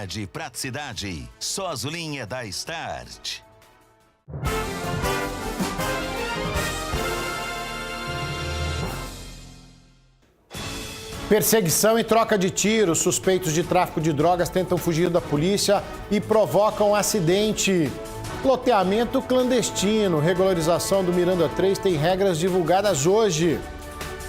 De praticidade, só Azulinha da Start. Perseguição e troca de tiros. Suspeitos de tráfico de drogas tentam fugir da polícia e provocam um acidente. Loteamento clandestino. Regularização do Miranda 3 tem regras divulgadas hoje.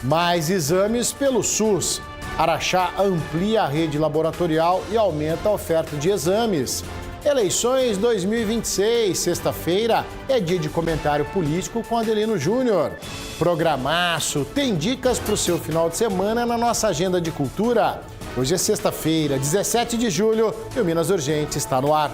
Mais exames pelo SUS. Araxá amplia a rede laboratorial e aumenta a oferta de exames. Eleições 2026, sexta-feira, é dia de comentário político com Adelino Júnior. Programaço, tem dicas para o seu final de semana na nossa agenda de cultura. Hoje é sexta-feira, 17 de julho, e o Minas Urgente está no ar.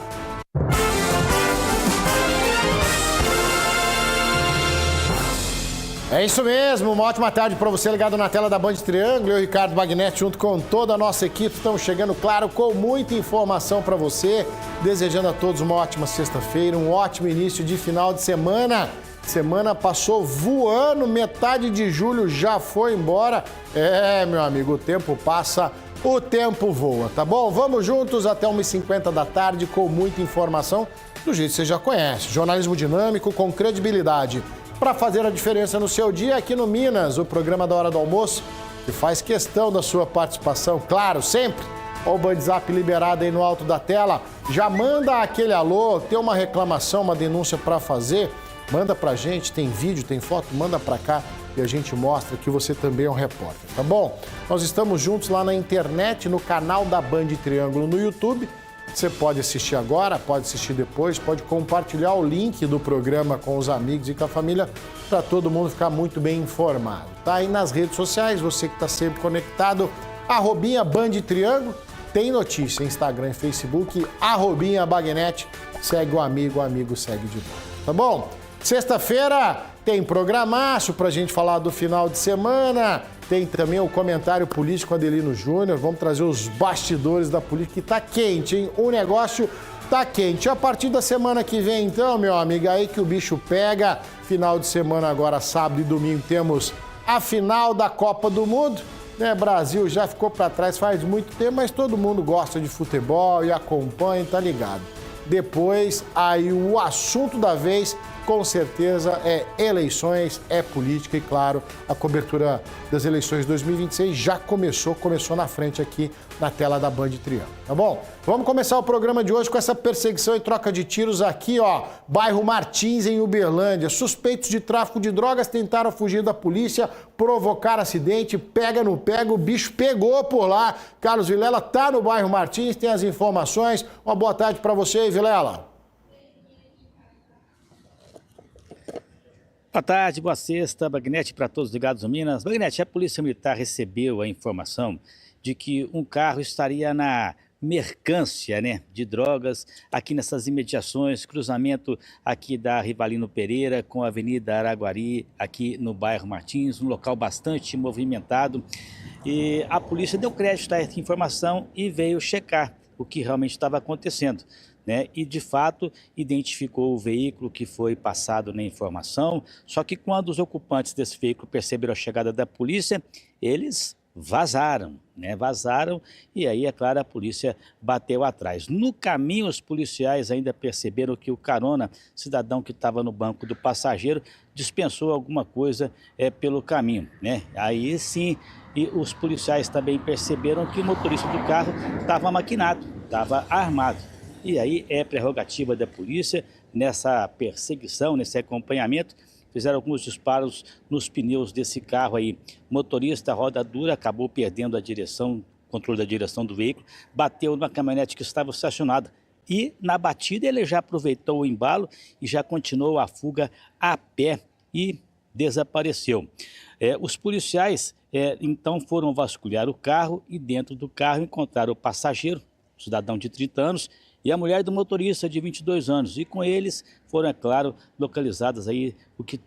É isso mesmo, uma ótima tarde para você ligado na tela da Band Triângulo. Eu, Ricardo Bagnetti, junto com toda a nossa equipe, estamos chegando, claro, com muita informação para você. Desejando a todos uma ótima sexta-feira, um ótimo início de final de semana. Semana passou voando, metade de julho já foi embora. É, meu amigo, o tempo passa, o tempo voa, tá bom? Vamos juntos até 1h50 da tarde com muita informação, do jeito que você já conhece. Jornalismo dinâmico com credibilidade. Para fazer a diferença no seu dia, aqui no Minas, o programa da Hora do Almoço, que faz questão da sua participação, claro, sempre. Olha o WhatsApp liberado aí no alto da tela. Já manda aquele alô, tem uma reclamação, uma denúncia para fazer, manda pra gente, tem vídeo, tem foto, manda pra cá e a gente mostra que você também é um repórter, tá bom? Nós estamos juntos lá na internet, no canal da Band Triângulo no YouTube. Você pode assistir agora, pode assistir depois, pode compartilhar o link do programa com os amigos e com a família para todo mundo ficar muito bem informado. Tá aí nas redes sociais, você que está sempre conectado, @Band Triângulo, tem notícia, Instagram e Facebook, @Bagnetti, segue o amigo segue de volta, tá bom? Sexta-feira tem programaço pra gente falar do final de semana, tem também o comentário político com Adelino Júnior, vamos trazer os bastidores da política, que tá quente, hein? O negócio tá quente. A partir da semana que vem, então, meu amigo, aí que o bicho pega, final de semana agora, sábado e domingo, temos a final da Copa do Mundo, né? Brasil já ficou pra trás faz muito tempo, mas todo mundo gosta de futebol e acompanha, tá ligado? Depois, aí o assunto da vez, com certeza, é eleições, é política e, claro, a cobertura das eleições 2026 já começou na frente aqui na tela da Band Triângulo, tá bom? Vamos começar o programa de hoje com essa perseguição e troca de tiros aqui, ó, bairro Martins, em Uberlândia. Suspeitos de tráfico de drogas tentaram fugir da polícia, provocar acidente, pega no pega, o bicho pegou por lá. Carlos Vilela tá no bairro Martins, tem as informações. Uma boa tarde para você aí, Vilela. Boa tarde, boa sexta, Bagnetti, para todos ligados ao Minas. Bagnetti, a Polícia Militar recebeu a informação de que um carro estaria na mercância, de drogas aqui nessas imediações, cruzamento aqui da Rivalino Pereira com a Avenida Araguari, aqui no bairro Martins, um local bastante movimentado. E a polícia deu crédito a essa informação e veio checar o que realmente estava acontecendo. E, de fato, identificou o veículo que foi passado na informação, só que quando os ocupantes desse veículo perceberam a chegada da polícia, eles vazaram, vazaram e aí, é claro, a polícia bateu atrás. No caminho, os policiais ainda perceberam que o carona, cidadão que estava no banco do passageiro, dispensou alguma coisa pelo caminho, Aí sim, e os policiais também perceberam que o motorista do carro estava maquinado, estava armado. E aí é prerrogativa da polícia, nessa perseguição, nesse acompanhamento, fizeram alguns disparos nos pneus desse carro aí. O motorista, roda dura, acabou perdendo a direção, controle da direção do veículo, bateu numa caminhonete que estava estacionada. E na batida ele já aproveitou o embalo e já continuou a fuga a pé e desapareceu. Os policiais então foram vasculhar o carro e dentro do carro encontraram o passageiro, cidadão de 30 anos, e a mulher do motorista de 22 anos. E com eles foram, é claro, localizadas aí o que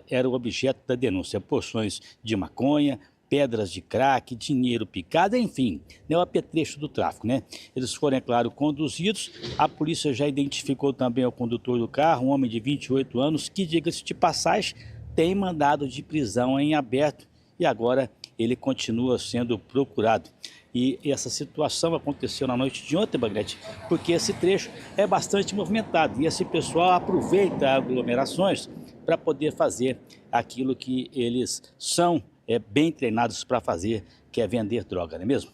era o objeto da denúncia. Porções de maconha, pedras de crack, dinheiro picado, enfim, o apetrecho do tráfico, Eles foram, é claro, conduzidos. A polícia já identificou também o condutor do carro, um homem de 28 anos, que, diga-se de passagem, tem mandado de prisão em aberto e agora ele continua sendo procurado. E essa situação aconteceu na noite de ontem, Bagnete, porque esse trecho é bastante movimentado e esse pessoal aproveita aglomerações para poder fazer aquilo que eles são bem treinados para fazer, que é vender droga, não é mesmo?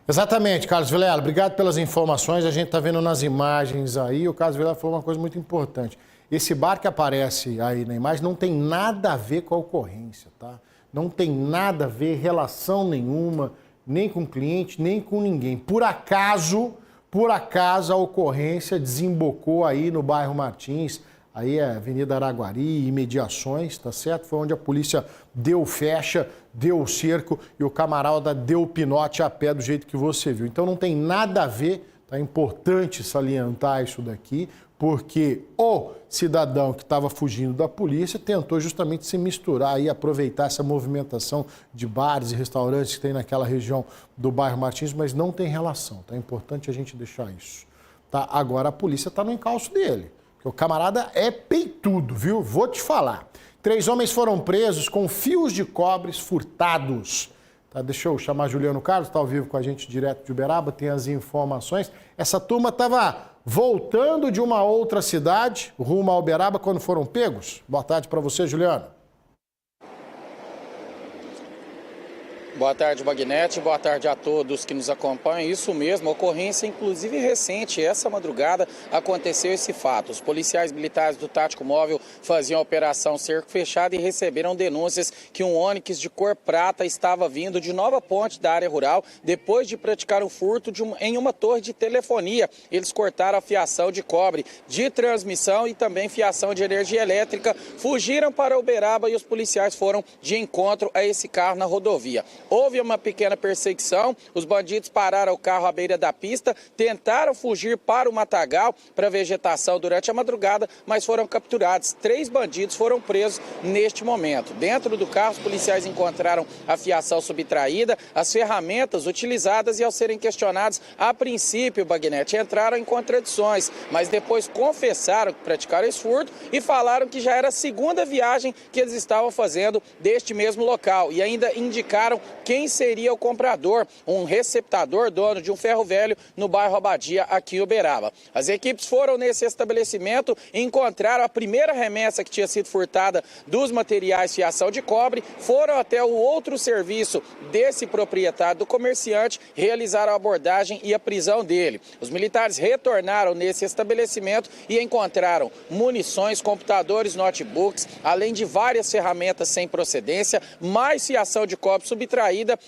Exatamente, Carlos Vilela. Obrigado pelas informações. A gente está vendo nas imagens aí. O Carlos Vilela falou uma coisa muito importante. Esse bar que aparece aí na imagem não tem nada a ver com a ocorrência, tá? Não tem nada a ver, relação nenhuma, nem com o cliente, nem com ninguém. Por acaso a ocorrência desembocou aí no bairro Martins, aí é Avenida Araguari, imediações, tá certo? Foi onde a polícia deu fecha, deu o cerco e o camarada deu o pinote a pé do jeito que você viu. Então não tem nada a ver, tá? É importante salientar isso daqui, porque o cidadão que estava fugindo da polícia tentou justamente se misturar e aproveitar essa movimentação de bares e restaurantes que tem naquela região do bairro Martins, mas não tem relação, tá? É importante a gente deixar isso, tá? Agora a polícia está no encalço dele, porque o camarada é peitudo, viu? Vou te falar. 3 homens foram presos com fios de cobre furtados. Tá, deixa eu chamar Juliano Carlos, está ao vivo com a gente direto de Uberaba, tem as informações. Essa turma estava voltando de uma outra cidade, rumo a Uberaba, quando foram pegos. Boa tarde para você, Juliano. Boa tarde, Bagnete. Boa tarde a todos que nos acompanham. Isso mesmo, ocorrência inclusive recente. Essa madrugada aconteceu esse fato. Os policiais militares do Tático Móvel faziam a operação Cerco Fechado e receberam denúncias que um Onix de cor prata estava vindo de Nova Ponte, da área rural, depois de praticar um furto em uma torre de telefonia. Eles cortaram a fiação de cobre de transmissão e também fiação de energia elétrica, fugiram para Uberaba e os policiais foram de encontro a esse carro na rodovia. Houve uma pequena perseguição, os bandidos pararam o carro à beira da pista, tentaram fugir para o matagal, para a vegetação durante a madrugada, mas foram capturados. 3 bandidos foram presos neste momento. Dentro do carro, os policiais encontraram a fiação subtraída, as ferramentas utilizadas e, ao serem questionados, a princípio, Bagnete, entraram em contradições, mas depois confessaram que praticaram esse furto e falaram que já era a segunda viagem que eles estavam fazendo deste mesmo local e ainda indicaram quem seria o comprador, um receptador, dono de um ferro velho no bairro Abadia, aqui em Uberaba. As equipes foram nesse estabelecimento e encontraram a primeira remessa que tinha sido furtada dos materiais fiação de cobre, foram até o outro serviço desse proprietário do comerciante, realizaram a abordagem e a prisão dele. Os militares retornaram nesse estabelecimento e encontraram munições, computadores, notebooks, além de várias ferramentas sem procedência, mais fiação de cobre subtraída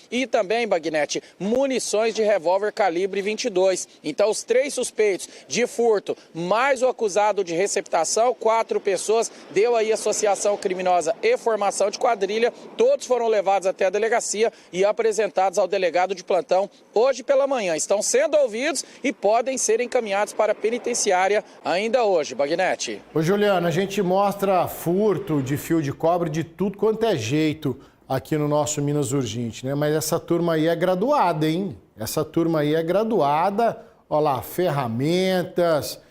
e também, Bagnete, munições de revólver calibre 22. Então, os 3 suspeitos de furto, mais o acusado de receptação, 4 pessoas, deu aí associação criminosa e formação de quadrilha. Todos foram levados até a delegacia e apresentados ao delegado de plantão hoje pela manhã. Estão sendo ouvidos e podem ser encaminhados para a penitenciária ainda hoje, Bagnete. Ô, Juliano, a gente mostra furto de fio de cobre de tudo quanto é jeito aqui no nosso Minas Urgente, né? Mas essa turma aí é graduada, hein? Essa turma aí é graduada, olha lá, ferramentas,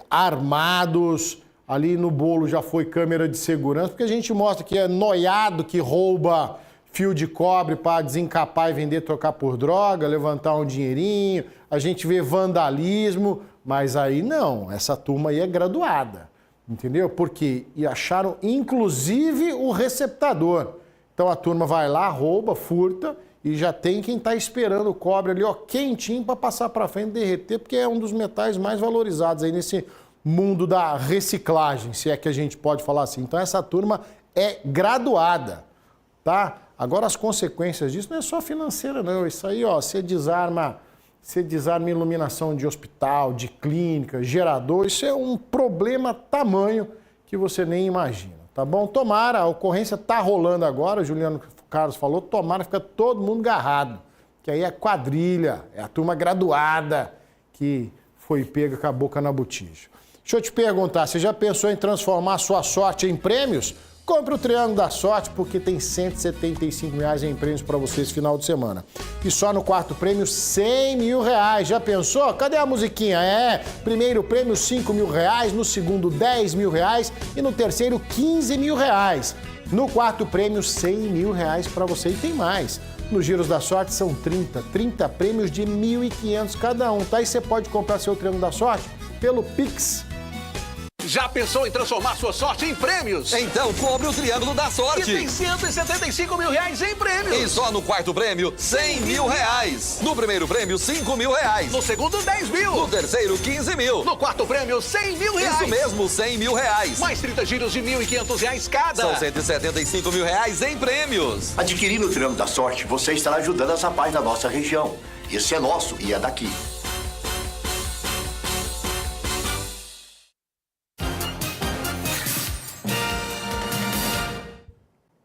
armados, ali no bolo já foi câmera de segurança, porque a gente mostra que é noiado que rouba fio de cobre para desencapar e vender, trocar por droga, levantar um dinheirinho, a gente vê vandalismo, mas aí não, essa turma aí é graduada, entendeu? Porque acharam inclusive o receptador. Então a turma vai lá, rouba, furta e já tem quem está esperando o cobre ali, ó, quentinho para passar para frente e derreter, porque é um dos metais mais valorizados aí nesse mundo da reciclagem, se é que a gente pode falar assim. Então essa turma é graduada, tá? Agora as consequências disso não é só financeira não, isso aí, ó, você desarma iluminação de hospital, de clínica, gerador, isso é um problema tamanho que você nem imagina. Tá bom? Tomara, a ocorrência tá rolando agora, o Juliano Carlos falou, tomara fica todo mundo agarrado, que aí é quadrilha, é a turma graduada que foi pega com a boca na botija. Deixa eu te perguntar, você já pensou em transformar sua sorte em prêmios? Compre o Triângulo da Sorte, porque tem R$175 em prêmios para você esse final de semana. E só no quarto prêmio, R$100 mil. Já pensou? Cadê a musiquinha? Primeiro prêmio, R$5 mil. No segundo, R$10 mil. E no terceiro, R$15 mil. No quarto prêmio, R$100 mil para você. E tem mais. Nos Giros da Sorte são 30 prêmios de R$ 1.500 cada um, tá? E você pode comprar seu Triângulo da Sorte pelo Pix. Já pensou em transformar sua sorte em prêmios? Então compre o Triângulo da Sorte. E tem R$175 mil em prêmios. E só no quarto prêmio, R$100 mil. No primeiro prêmio, R$5 mil. No segundo, 10 mil. No terceiro, 15 mil. No quarto prêmio, R$100 mil. Isso mesmo, R$100 mil. Mais 30 giros de R$1.500 cada. São R$175 mil em prêmios. Adquirindo o Triângulo da Sorte, você estará ajudando essa paz da nossa região. Esse é nosso e é daqui.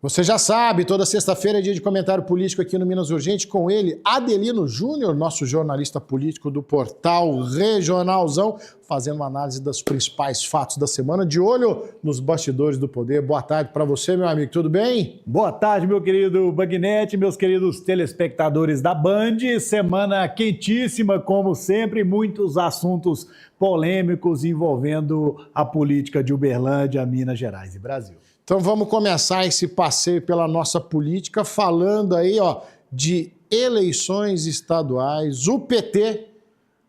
Você já sabe, toda sexta-feira é dia de comentário político aqui no Minas Urgente com ele, Adelino Júnior, nosso jornalista político do portal Regionalzão, fazendo uma análise dos principais fatos da semana, de olho nos bastidores do poder. Boa tarde para você, meu amigo, tudo bem? Boa tarde, meu querido Bagnete, meus queridos telespectadores da Band. Semana quentíssima, como sempre, muitos assuntos polêmicos envolvendo a política de Uberlândia, Minas Gerais e Brasil. Então vamos começar esse passeio pela nossa política falando aí, de eleições estaduais. O PT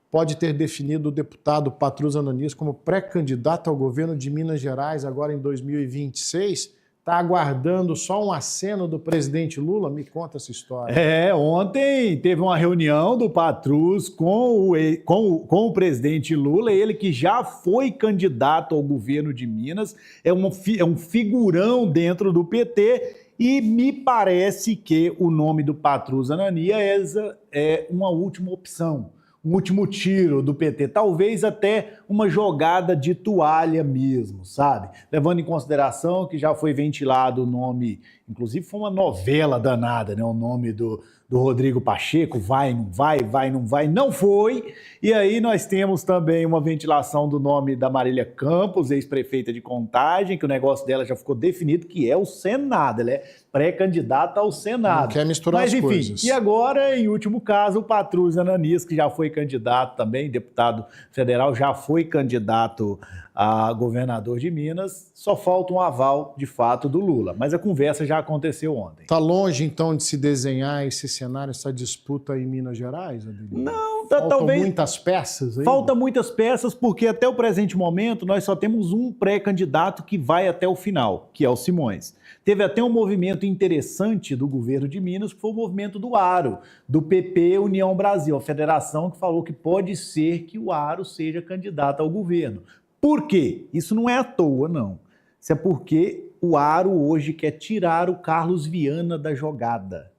pode ter definido o deputado Patrus Ananias como pré-candidato ao governo de Minas Gerais agora em 2026. Está aguardando só um aceno do presidente Lula? Me conta essa história. Ontem teve uma reunião do Patrus com o presidente Lula, ele que já foi candidato ao governo de Minas, é um figurão dentro do PT, e me parece que o nome do Patrus Ananias é uma última opção, um último tiro do PT, talvez até uma jogada de toalha mesmo, sabe? Levando em consideração que já foi ventilado o nome, inclusive foi uma novela danada, né? O nome do Rodrigo Pacheco, vai, não vai, vai, não vai, não foi. E aí nós temos também uma ventilação do nome da Marília Campos, ex-prefeita de Contagem, que o negócio dela já ficou definido, que é o Senado, ela é pré-candidata ao Senado. Não quer misturar as coisas. E agora, em último caso, o Patrus Ananias, que já foi candidato também, deputado federal, já foi candidato a governador de Minas, só falta um aval, de fato, do Lula. Mas a conversa já aconteceu ontem. Está longe, então, de se desenhar esse cenário, essa disputa em Minas Gerais, Adelino? Não, Faltam muitas peças aí? Faltam muitas peças, porque até o presente momento nós só temos um pré-candidato que vai até o final, que é o Simões. Teve até um movimento interessante do governo de Minas, que foi o movimento do Aro, do PP União Brasil, a federação que falou que pode ser que o Aro seja candidato ao governo. Por quê? Isso não é à toa, não. Isso é porque o Aro hoje quer tirar o Carlos Viana da jogada,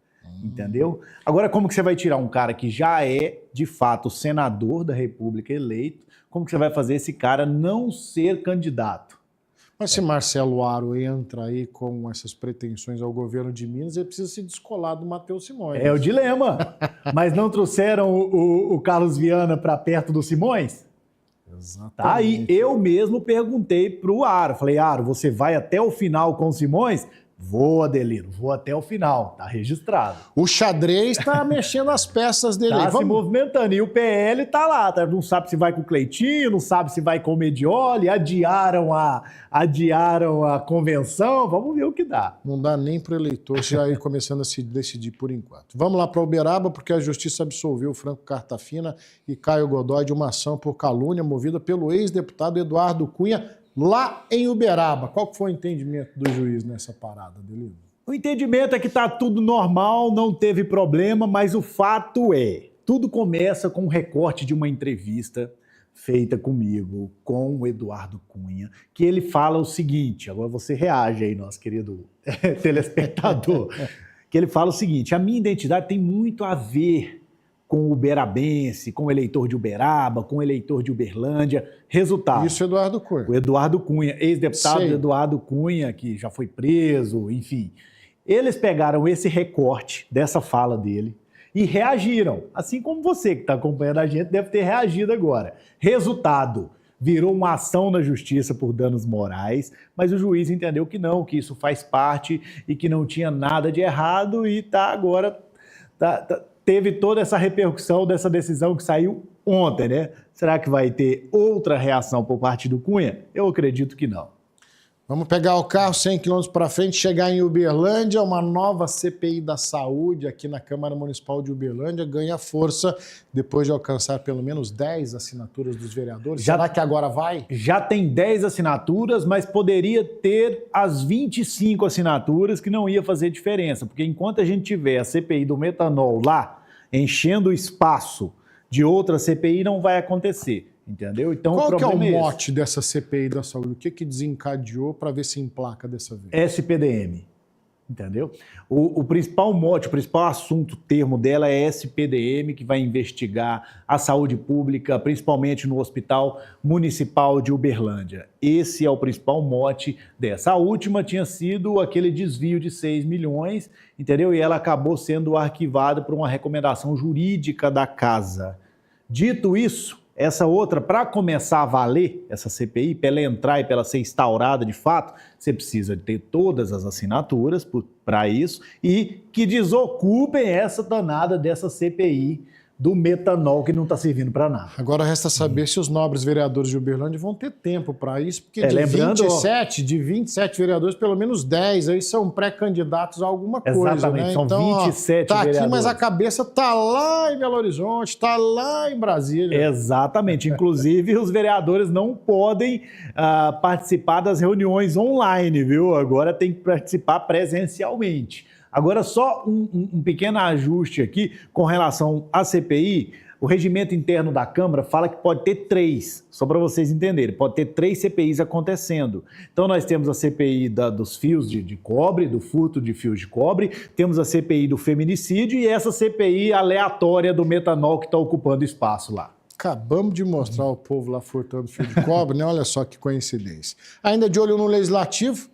entendeu? Agora, como que você vai tirar um cara que já é, de fato, senador da República eleito? Como que você vai fazer esse cara não ser candidato? Mas se Marcelo Aro entra aí com essas pretensões ao governo de Minas, ele precisa se descolar do Matheus Simões. É o dilema. Mas não trouxeram o Carlos Viana para perto do Simões? Exatamente. Tá aí, eu mesmo perguntei pro Aro, falei, Aro, você vai até o final com o Simões? Vou, Adelino, vou até o final, tá registrado. O xadrez tá mexendo as peças dele. Tá se movimentando, e o PL tá lá, não sabe se vai com o Cleitinho, não sabe se vai com o Medioli, adiaram a convenção, vamos ver o que dá. Não dá nem pro eleitor já ir começando a se decidir por enquanto. Vamos lá para Uberaba, porque a Justiça absolveu Franco Cartafina e Caio Godoy de uma ação por calúnia movida pelo ex-deputado Eduardo Cunha, lá em Uberaba. Qual foi o entendimento do juiz nessa parada, Adelino? O entendimento é que está tudo normal, não teve problema, mas o fato é, tudo começa com um recorte de uma entrevista feita comigo, com o Eduardo Cunha, que ele fala o seguinte, agora você reage aí, nosso querido telespectador, que ele fala o seguinte, a minha identidade tem muito a ver com o uberabense, com o eleitor de Uberaba, com o eleitor de Uberlândia. Resultado. Isso, Eduardo Cunha. O Eduardo Cunha, ex-deputado Eduardo Cunha, que já foi preso, enfim. Eles pegaram esse recorte dessa fala dele e reagiram. Assim como você que está acompanhando a gente deve ter reagido agora. Resultado, virou uma ação na justiça por danos morais, mas o juiz entendeu que não, que isso faz parte e que não tinha nada de errado e teve toda essa repercussão dessa decisão que saiu ontem, né? Será que vai ter outra reação por parte do Cunha? Eu acredito que não. Vamos pegar o carro 100 km para frente, chegar em Uberlândia, uma nova CPI da saúde aqui na Câmara Municipal de Uberlândia ganha força depois de alcançar pelo menos 10 assinaturas dos vereadores. Será que agora vai? Já tem 10 assinaturas, mas poderia ter as 25 assinaturas que não ia fazer diferença, porque enquanto a gente tiver a CPI do metanol lá, enchendo o espaço de outra CPI, não vai acontecer. Entendeu? Então, qual que é o problema mote dessa CPI da saúde? O que desencadeou para ver se emplaca dessa vez? SPDM. Entendeu? O principal mote, o principal assunto, termo dela é SPDM, que vai investigar a saúde pública, principalmente no Hospital Municipal de Uberlândia. Esse é o principal mote dessa. A última tinha sido aquele desvio de 6 milhões, entendeu? E ela acabou sendo arquivada por uma recomendação jurídica da casa. Dito isso, essa outra, para começar a valer, essa CPI, para ela entrar e para ela ser instaurada de fato, você precisa ter todas as assinaturas para isso e que desocupem essa danada dessa CPI do metanol que não está servindo para nada. Agora resta saber se os nobres vereadores de Uberlândia vão ter tempo para isso, porque de 27 vereadores, pelo menos 10 aí são pré-candidatos a alguma coisa. Exatamente, né? São então, 27 tá vereadores. aqui, mas a cabeça tá lá em Belo Horizonte, tá lá em Brasília. Exatamente, inclusive os vereadores não podem participar das reuniões online, viu? Agora tem que participar presencialmente. Agora, só um pequeno ajuste aqui com relação à CPI. O regimento interno da Câmara fala que pode ter 3, só para vocês entenderem, pode ter 3 CPIs acontecendo. Então, nós temos a CPI dos fios de cobre, do furto de fios de cobre, temos a CPI do feminicídio e essa CPI aleatória do metanol que está ocupando espaço lá. Acabamos de mostrar o povo lá furtando fio de cobre, né? Olha só que coincidência. Ainda de olho no Legislativo,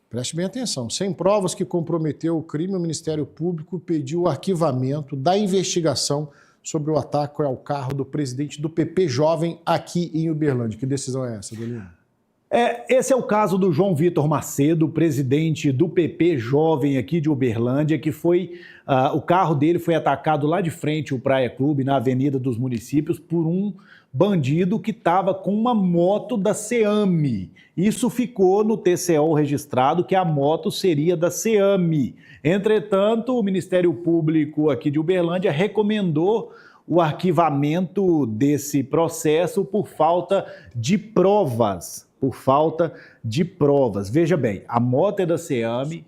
preste bem atenção, sem provas que comprometeu o crime, o Ministério Público pediu o arquivamento da investigação sobre o ataque ao carro do presidente do PP Jovem aqui em Uberlândia. Que decisão é essa, Delino? Esse é o caso do João Vitor Macedo, presidente do PP Jovem aqui de Uberlândia, que o carro dele foi atacado lá de frente ao Praia Clube, na Avenida dos Municípios, por um bandido que estava com uma moto da SEAMI. Isso ficou no TCO registrado que a moto seria da SEAMI. Entretanto, o Ministério Público aqui de Uberlândia recomendou o arquivamento desse processo por falta de provas. Veja bem, a moto é da SEAMI,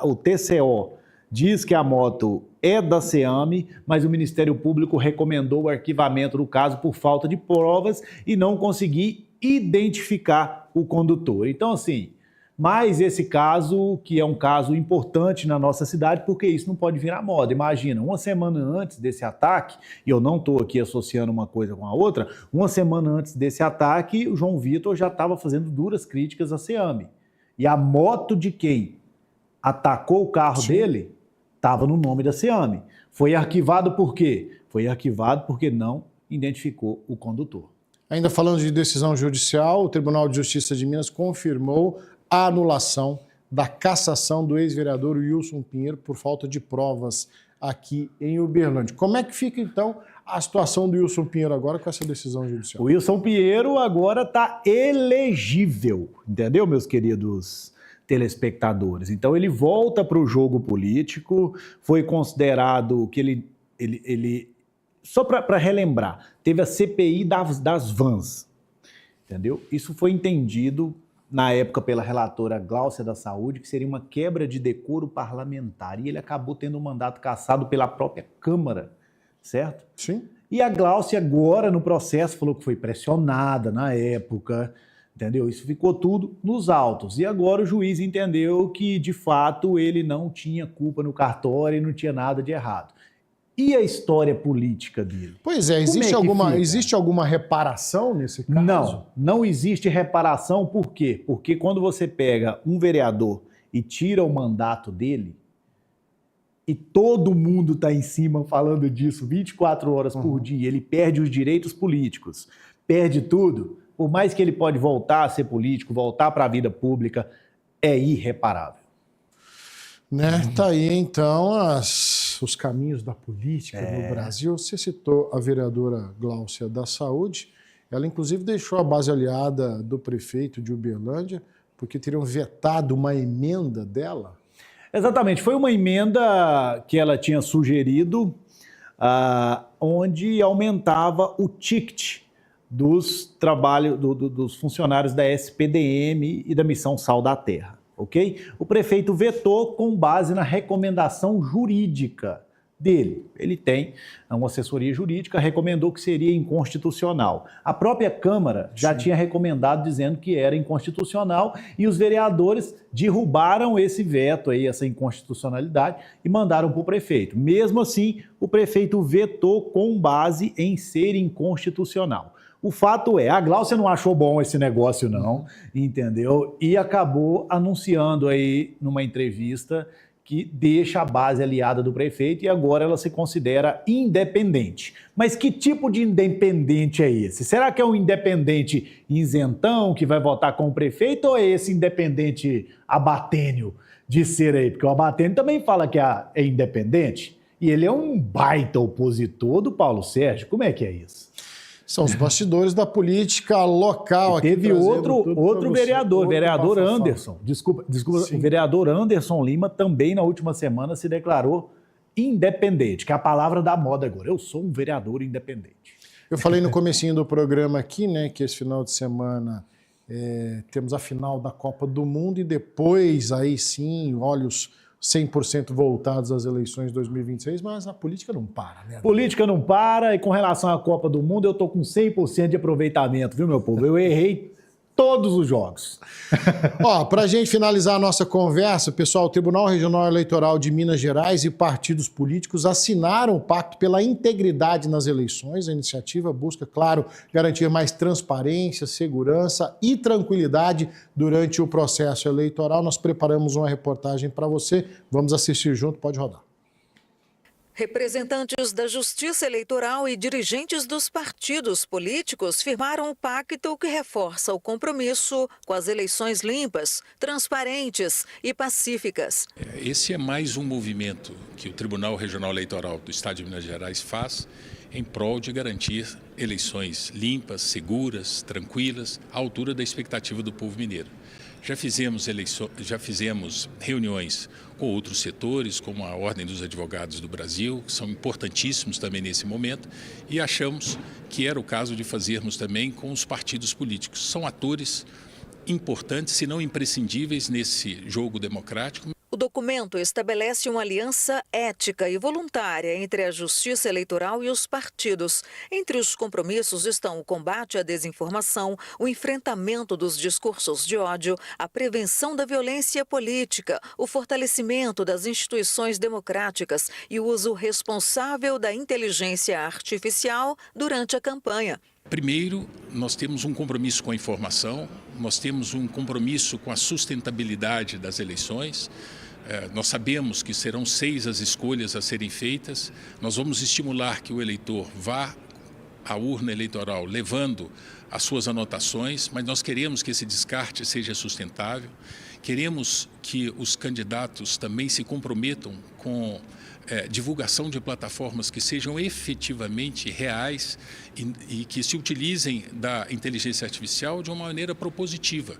o TCO diz que a moto é da SEAMI, mas o Ministério Público recomendou o arquivamento do caso por falta de provas e não conseguir identificar o condutor. Então, assim, mais esse caso, que é um caso importante na nossa cidade, porque isso não pode virar moda. Imagina, uma semana antes desse ataque, e eu não estou aqui associando uma coisa com a outra, uma semana antes desse ataque, o João Vitor já estava fazendo duras críticas à SEAMI. E a moto de quem atacou o carro dele estava no nome da SEAMI. Foi arquivado por quê? Foi arquivado porque não identificou o condutor. Ainda falando de decisão judicial, o Tribunal de Justiça de Minas confirmou a anulação da cassação do ex-vereador Wilson Pinheiro por falta de provas aqui em Uberlândia. Como é que fica, então, a situação do Wilson Pinheiro agora com essa decisão judicial? O Wilson Pinheiro agora está elegível, entendeu, meus queridos telespectadores? Então, ele volta para o jogo político, foi considerado que ele só para relembrar, teve a CPI das vans, entendeu? Isso foi entendido na época pela relatora Gláucia da Saúde, que seria uma quebra de decoro parlamentar. E ele acabou tendo um mandato cassado pela própria Câmara, certo? Sim. E a Gláucia agora, no processo, falou que foi pressionada na época, entendeu? Isso ficou tudo nos autos. E agora o juiz entendeu que, de fato, ele não tinha culpa no cartório e não tinha nada de errado. E a história política dele? Pois é, existe alguma reparação nesse caso? Não existe reparação. Por quê? Porque quando você pega um vereador e tira o mandato dele, e todo mundo está em cima falando disso 24 horas por dia, ele perde os direitos políticos, perde tudo, por mais que ele pode voltar a ser político, voltar para a vida pública, é irreparável. Né? Tá aí, então, os caminhos da política no Brasil. Você citou a vereadora Gláucia da Saúde. Ela, inclusive, deixou a base aliada do prefeito de Uberlândia, porque teriam vetado uma emenda dela. Exatamente, foi uma emenda que ela tinha sugerido, onde aumentava o ticket dos funcionários da SPDM e da Missão Sal da Terra, ok? O prefeito vetou com base na recomendação jurídica dele. Ele tem uma assessoria jurídica, recomendou que seria inconstitucional. A própria Câmara já tinha recomendado, dizendo que era inconstitucional, e os vereadores derrubaram esse veto, aí, essa inconstitucionalidade, e mandaram para o prefeito. Mesmo assim, o prefeito vetou com base em ser inconstitucional. O fato é, a Gláucia não achou bom esse negócio não, entendeu? E acabou anunciando aí numa entrevista que deixa a base aliada do prefeito e agora ela se considera independente. Mas que tipo de independente é esse? Será que é um independente isentão que vai votar com o prefeito ou é esse independente abatênio de ser aí? Porque o abatênio também fala que é independente e ele é um baita opositor do Paulo Sérgio. Como é que é isso? São os bastidores da política local. Aqui teve outro vereador, vereador Anderson. Desculpa, o vereador Anderson Lima também na última semana se declarou independente, que é a palavra da moda agora. Eu sou um vereador independente. Eu falei no comecinho do programa aqui, né, que esse final de semana temos a final da Copa do Mundo e depois, aí sim, olhos 100% voltados às eleições de 2026, mas a política não para, né? Política não para, e com relação à Copa do Mundo, eu tô com 100% de aproveitamento, viu, meu povo? Eu errei todos os jogos. Ó, pra gente finalizar a nossa conversa, pessoal, o Tribunal Regional Eleitoral de Minas Gerais e partidos políticos assinaram o Pacto pela Integridade nas Eleições. A iniciativa busca, claro, garantir mais transparência, segurança e tranquilidade durante o processo eleitoral. Nós preparamos uma reportagem para você. Vamos assistir junto, pode rodar. Representantes da Justiça Eleitoral e dirigentes dos partidos políticos firmaram o pacto que reforça o compromisso com as eleições limpas, transparentes e pacíficas. Esse é mais um movimento que o Tribunal Regional Eleitoral do Estado de Minas Gerais faz em prol de garantir eleições limpas, seguras, tranquilas, à altura da expectativa do povo mineiro. Já fizemos reuniões com outros setores, como a Ordem dos Advogados do Brasil, que são importantíssimos também nesse momento, e achamos que era o caso de fazermos também com os partidos políticos. São atores importantes, se não imprescindíveis, nesse jogo democrático. O documento estabelece uma aliança ética e voluntária entre a Justiça Eleitoral e os partidos. Entre os compromissos estão o combate à desinformação, o enfrentamento dos discursos de ódio, a prevenção da violência política, o fortalecimento das instituições democráticas e o uso responsável da inteligência artificial durante a campanha. Primeiro, nós temos um compromisso com a informação, nós temos um compromisso com a sustentabilidade das eleições. Nós sabemos que serão 6 as escolhas a serem feitas. Nós vamos estimular que o eleitor vá à urna eleitoral levando as suas anotações, mas nós queremos que esse descarte seja sustentável. Queremos que os candidatos também se comprometam com divulgação de plataformas que sejam efetivamente reais e que se utilizem da inteligência artificial de uma maneira propositiva,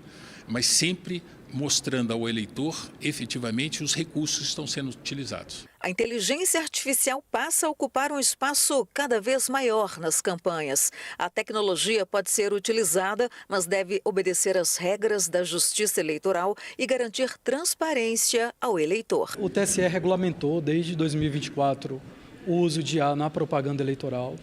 mas sempre mostrando ao eleitor efetivamente os recursos que estão sendo utilizados. A inteligência artificial passa a ocupar um espaço cada vez maior nas campanhas. A tecnologia pode ser utilizada, mas deve obedecer às regras da Justiça Eleitoral e garantir transparência ao eleitor. O TSE regulamentou desde 2024 o uso de IA na propaganda eleitoral.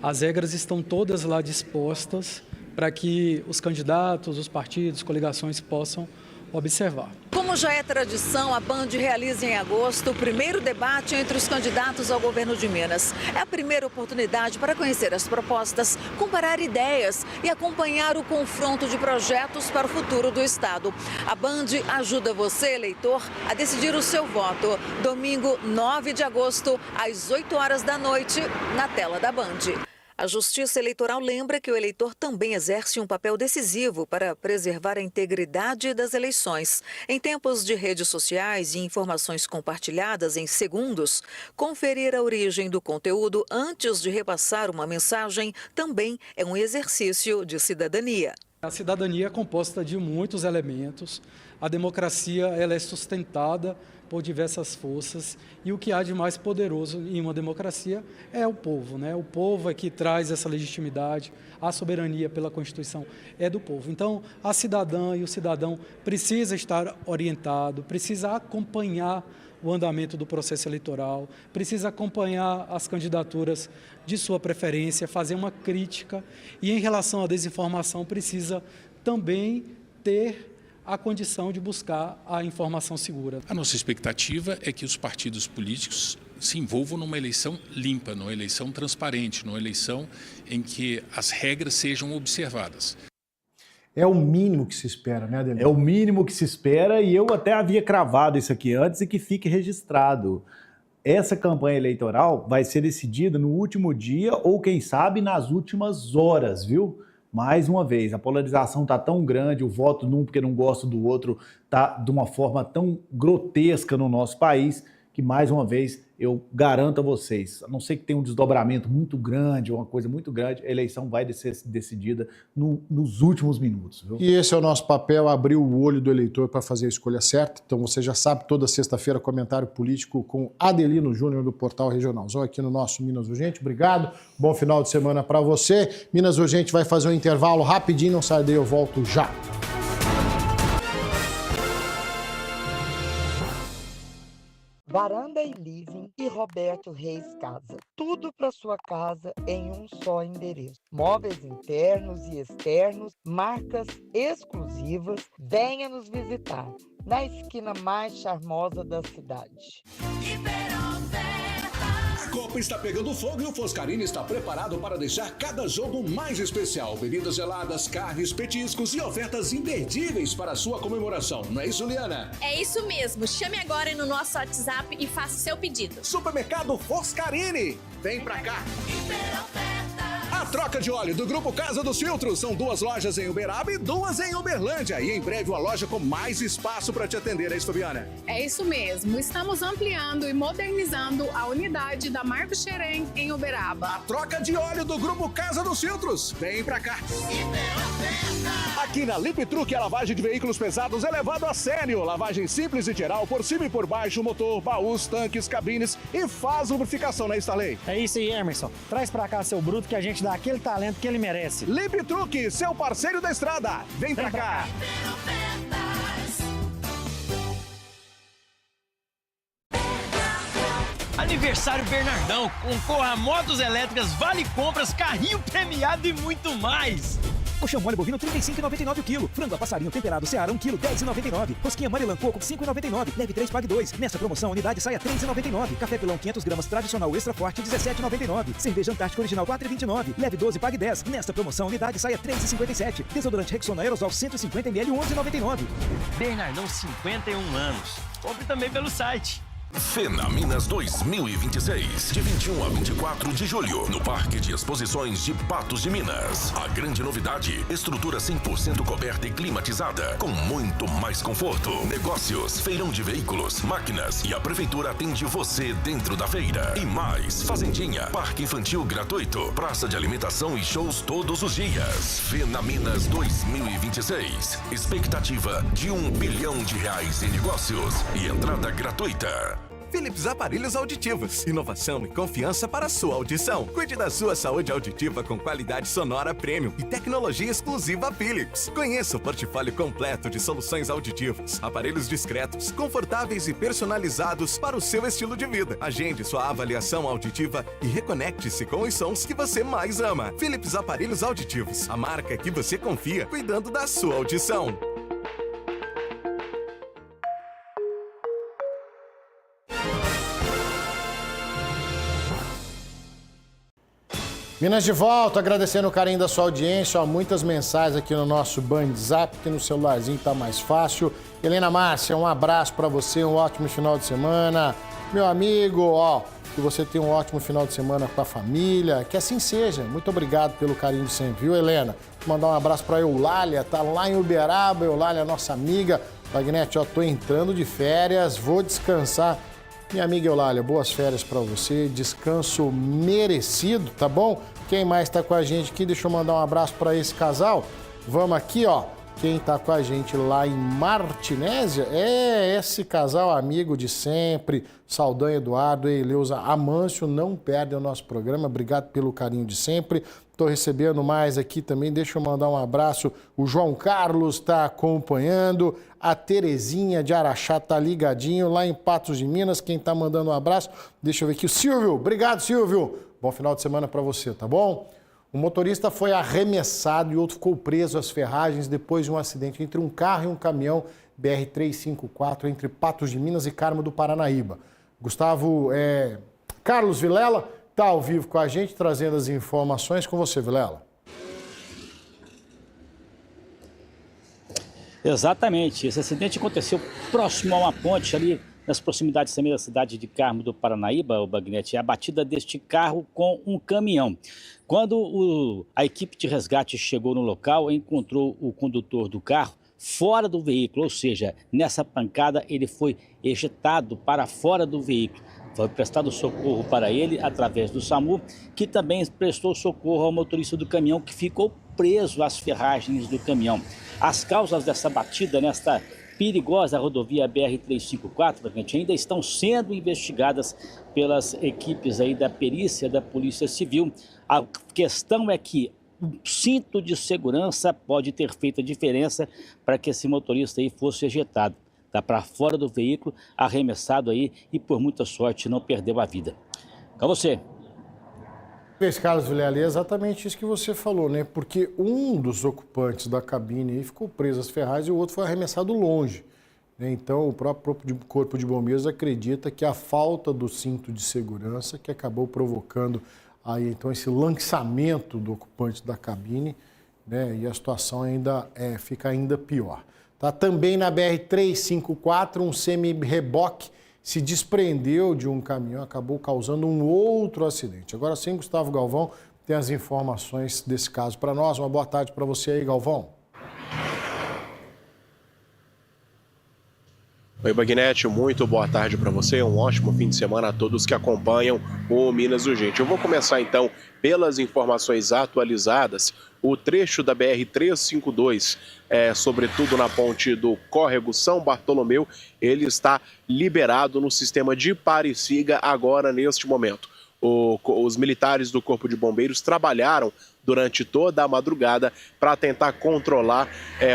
As regras estão todas lá dispostas para que os candidatos, os partidos, coligações possam observar. Como já é tradição, a Band realiza em agosto o primeiro debate entre os candidatos ao governo de Minas. É a primeira oportunidade para conhecer as propostas, comparar ideias e acompanhar o confronto de projetos para o futuro do Estado. A Band ajuda você, eleitor, a decidir o seu voto. Domingo, 9 de agosto, às 8 horas da noite, na tela da Band. A Justiça Eleitoral lembra que o eleitor também exerce um papel decisivo para preservar a integridade das eleições. Em tempos de redes sociais e informações compartilhadas em segundos, conferir a origem do conteúdo antes de repassar uma mensagem também é um exercício de cidadania. A cidadania é composta de muitos elementos. A democracia ela é sustentada por diversas forças e o que há de mais poderoso em uma democracia é o povo, né? O povo é que traz essa legitimidade, a soberania pela Constituição é do povo. Então, a cidadã e o cidadão precisa estar orientado, precisa acompanhar o andamento do processo eleitoral, precisa acompanhar as candidaturas de sua preferência, fazer uma crítica e, em relação à desinformação, precisa também ter a condição de buscar a informação segura. A nossa expectativa é que os partidos políticos se envolvam numa eleição limpa, numa eleição transparente, numa eleição em que as regras sejam observadas. É o mínimo que se espera, né, Adelino? É o mínimo que se espera e eu até havia cravado isso aqui antes e que fique registrado. Essa campanha eleitoral vai ser decidida no último dia ou, quem sabe, nas últimas horas, viu? Mais uma vez, a polarização está tão grande, o voto num porque não gosta do outro está de uma forma tão grotesca no nosso país que, mais uma vez, eu garanto a vocês, a não ser que tenha um desdobramento muito grande, uma coisa muito grande, a eleição vai ser decidida nos últimos minutos. Viu? E esse é o nosso papel, abrir o olho do eleitor para fazer a escolha certa. Então você já sabe, toda sexta-feira, comentário político com Adelino Júnior do Portal Regionalzão aqui no nosso Minas Urgente. Obrigado, bom final de semana para você. Minas Urgente vai fazer um intervalo rapidinho, não sai daí, eu volto já. Varanda e Leasing e Roberto Reis Casa. Tudo para sua casa em um só endereço. Móveis internos e externos, marcas exclusivas. Venha nos visitar na esquina mais charmosa da cidade. A Copa está pegando fogo e o Foscarini está preparado para deixar cada jogo mais especial. Bebidas geladas, carnes, petiscos e ofertas imperdíveis para a sua comemoração. Não é isso, Liana? É isso mesmo. Chame agora no nosso WhatsApp e faça o seu pedido. Supermercado Foscarini. Vem pra cá. A troca de óleo do Grupo Casa dos Filtros. São 2 lojas em Uberaba e 2 em Uberlândia. E em breve uma loja com mais espaço para te atender, é isso, Fabiana? É isso mesmo. Estamos ampliando e modernizando a unidade da Marco Xerém em Uberaba. A troca de óleo do Grupo Casa dos Filtros. Vem pra cá. Aqui na Lip Truck, a lavagem de veículos pesados é levado a sério. Lavagem simples e geral, por cima e por baixo, motor, baús, tanques, cabines e faz lubrificação, né, Starley? É isso aí, Emerson. Traz pra cá seu bruto que a gente dá aquele talento que ele merece. Lip Truck, seu parceiro da estrada. Vem pra cá. Aniversário Bernardão, concorra a motos elétricas, vale compras, carrinho premiado e muito mais. Coxão mole bovino, R$ 35,99 o quilo. Frango a passarinho temperado Seara, 1 quilo, R$ 10,99. Rosquinha Marilã Coco, R$ 5,99. Leve 3, pague 2. Nesta promoção, unidade sai a R$ 3,99. Café Pilão 500 gramas tradicional extra forte, R$ 17,99. Cerveja Antártica original, R$ 4,29. Leve 12, pague 10. Nesta promoção, unidade sai a R$ 3,57. Desodorante Rexona Aerosol 150 ml, R$ 11,99. Bernardão, 51 anos. Compre também pelo site. Fenaminas 2026, de 21 a 24 de julho, no Parque de Exposições de Patos de Minas. A grande novidade, estrutura 100% coberta e climatizada, com muito mais conforto. Negócios, feirão de veículos, máquinas e a prefeitura atende você dentro da feira. E mais, fazendinha, parque infantil gratuito, praça de alimentação e shows todos os dias. Fenaminas 2026, expectativa de R$1 bilhão em negócios e entrada gratuita. Philips Aparelhos Auditivos. Inovação e confiança para a sua audição. Cuide da sua saúde auditiva com qualidade sonora premium e tecnologia exclusiva Philips. Conheça o portfólio completo de soluções auditivas. Aparelhos discretos, confortáveis e personalizados para o seu estilo de vida. Agende sua avaliação auditiva e reconecte-se com os sons que você mais ama. Philips Aparelhos Auditivos. A marca que você confia, cuidando da sua audição. Minas de volta, agradecendo o carinho da sua audiência. Ó, muitas mensagens aqui no nosso Band Zap, que no celularzinho tá mais fácil. Helena Márcia, um abraço para você, um ótimo final de semana. Meu amigo, ó, que você tenha um ótimo final de semana com a família, que assim seja. Muito obrigado pelo carinho de sempre, viu, Helena? Vou mandar um abraço pra Eulália, tá lá em Uberaba. Eulália, nossa amiga. Bagnete, ó, tô entrando de férias, vou descansar. Minha amiga Eulália, boas férias pra você, descanso merecido, tá bom? Quem mais tá com a gente aqui? Deixa eu mandar um abraço pra esse casal. Vamos aqui, ó. Quem tá com a gente lá em Martinésia é esse casal amigo de sempre, Saldanha Eduardo e Eleusa Amâncio, não perdem o nosso programa, obrigado pelo carinho de sempre. Tô recebendo mais aqui também, deixa eu mandar um abraço, o João Carlos tá acompanhando, a Terezinha de Araxá tá ligadinho, lá em Patos de Minas, quem tá mandando um abraço, deixa eu ver aqui, o Silvio, obrigado Silvio, bom final de semana para você, tá bom? Um motorista foi arremessado e outro ficou preso às ferragens depois de um acidente entre um carro e um caminhão BR-354 entre Patos de Minas e Carmo do Paranaíba. Carlos Vilela está ao vivo com a gente, trazendo as informações. Com você, Vilela. Exatamente. Esse acidente aconteceu próximo a uma ponte ali, nas proximidades também da cidade de Carmo do Paranaíba, o Bagnete, a batida deste carro com um caminhão. Quando a equipe de resgate chegou no local, encontrou o condutor do carro fora do veículo, ou seja, nessa pancada ele foi ejetado para fora do veículo. Foi prestado socorro para ele através do SAMU, que também prestou socorro ao motorista do caminhão, que ficou preso às ferragens do caminhão. As causas dessa batida nesta perigosa rodovia BR-354, ainda estão sendo investigadas pelas equipes aí da perícia da Polícia Civil. A questão é que o cinto de segurança pode ter feito a diferença para que esse motorista aí fosse ejetado. Está para fora do veículo, arremessado aí e por muita sorte não perdeu a vida. Com você. Esse Carlos Vilela, é exatamente isso que você falou, né? Porque um dos ocupantes da cabine aí ficou preso às ferragens e o outro foi arremessado longe. Né? Então, o próprio Corpo de Bombeiros acredita que a falta do cinto de segurança que acabou provocando aí, então, esse lançamento do ocupante da cabine, né? E a situação ainda fica ainda pior. Tá? Também na BR-354, um semi-reboque se desprendeu de um caminhão, acabou causando um outro acidente. Agora sim, Gustavo Galvão tem as informações desse caso para nós. Uma boa tarde para você aí, Galvão. Oi, Bagnete, muito boa tarde para você, um ótimo fim de semana a todos que acompanham o Minas Urgente. Eu vou começar então pelas informações atualizadas. O trecho da BR-352, sobretudo na ponte do Córrego São Bartolomeu, ele está liberado no sistema de pare e siga agora neste momento. Os militares do Corpo de Bombeiros trabalharam durante toda a madrugada para tentar controlar,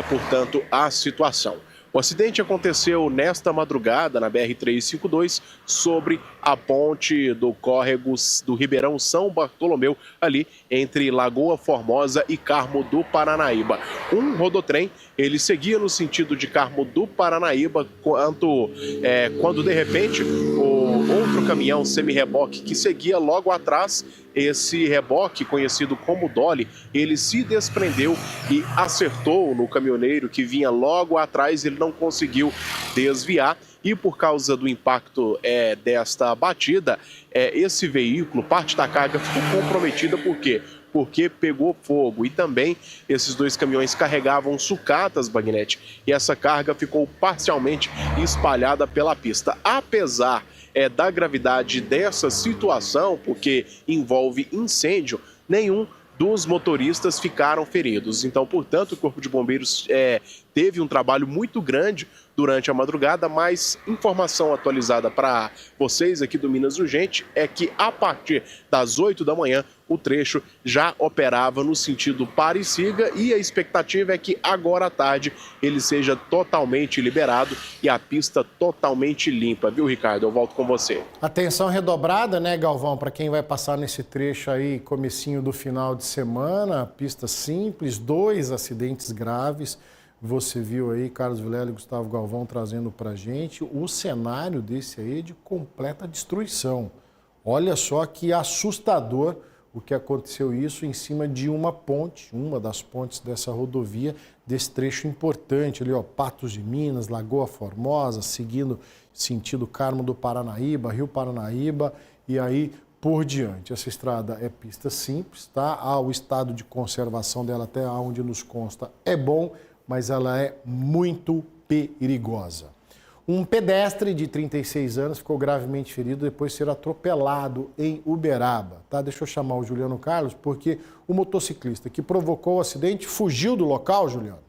portanto, a situação. O acidente aconteceu nesta madrugada na BR-352 sobre a ponte do córrego do Ribeirão São Bartolomeu, ali entre Lagoa Formosa e Carmo do Paranaíba. Um rodotrem, ele seguia no sentido de Carmo do Paranaíba quando de repente o outro caminhão semi-reboque que seguia logo atrás, esse reboque, conhecido como Dolly, ele se desprendeu e acertou no caminhoneiro que vinha logo atrás. Ele não conseguiu desviar e, por causa do impacto desta batida, esse veículo, parte da carga ficou comprometida. Por quê? Porque pegou fogo e também esses dois caminhões carregavam sucatas, Bagnete, e essa carga ficou parcialmente espalhada pela pista. Apesar da gravidade dessa situação, porque envolve incêndio, nenhum dos motoristas ficaram feridos. Então, portanto, o Corpo de Bombeiros teve um trabalho muito grande durante a madrugada, mas informação atualizada para vocês aqui do Minas Urgente é que a partir das 8 da manhã o trecho já operava no sentido pare e siga e a expectativa é que agora à tarde ele seja totalmente liberado e a pista totalmente limpa, viu, Ricardo? Eu volto com você. Atenção redobrada, né, Galvão, para quem vai passar nesse trecho aí, comecinho do final de semana, pista simples, 2 acidentes graves. Você viu aí, Carlos Vilela e Gustavo Galvão trazendo para a gente o cenário desse aí de completa destruição. Olha só que assustador o que aconteceu isso em cima de uma ponte, uma das pontes dessa rodovia, desse trecho importante ali, ó, Patos de Minas, Lagoa Formosa, seguindo sentido Carmo do Paranaíba, Rio Paranaíba e aí por diante. Essa estrada é pista simples, tá? O estado de conservação dela, até onde nos consta, é bom, mas ela é muito perigosa. Um pedestre de 36 anos ficou gravemente ferido depois de ser atropelado em Uberaba. Tá? Deixa eu chamar o Juliano Carlos, porque o motociclista que provocou o acidente fugiu do local, Juliano.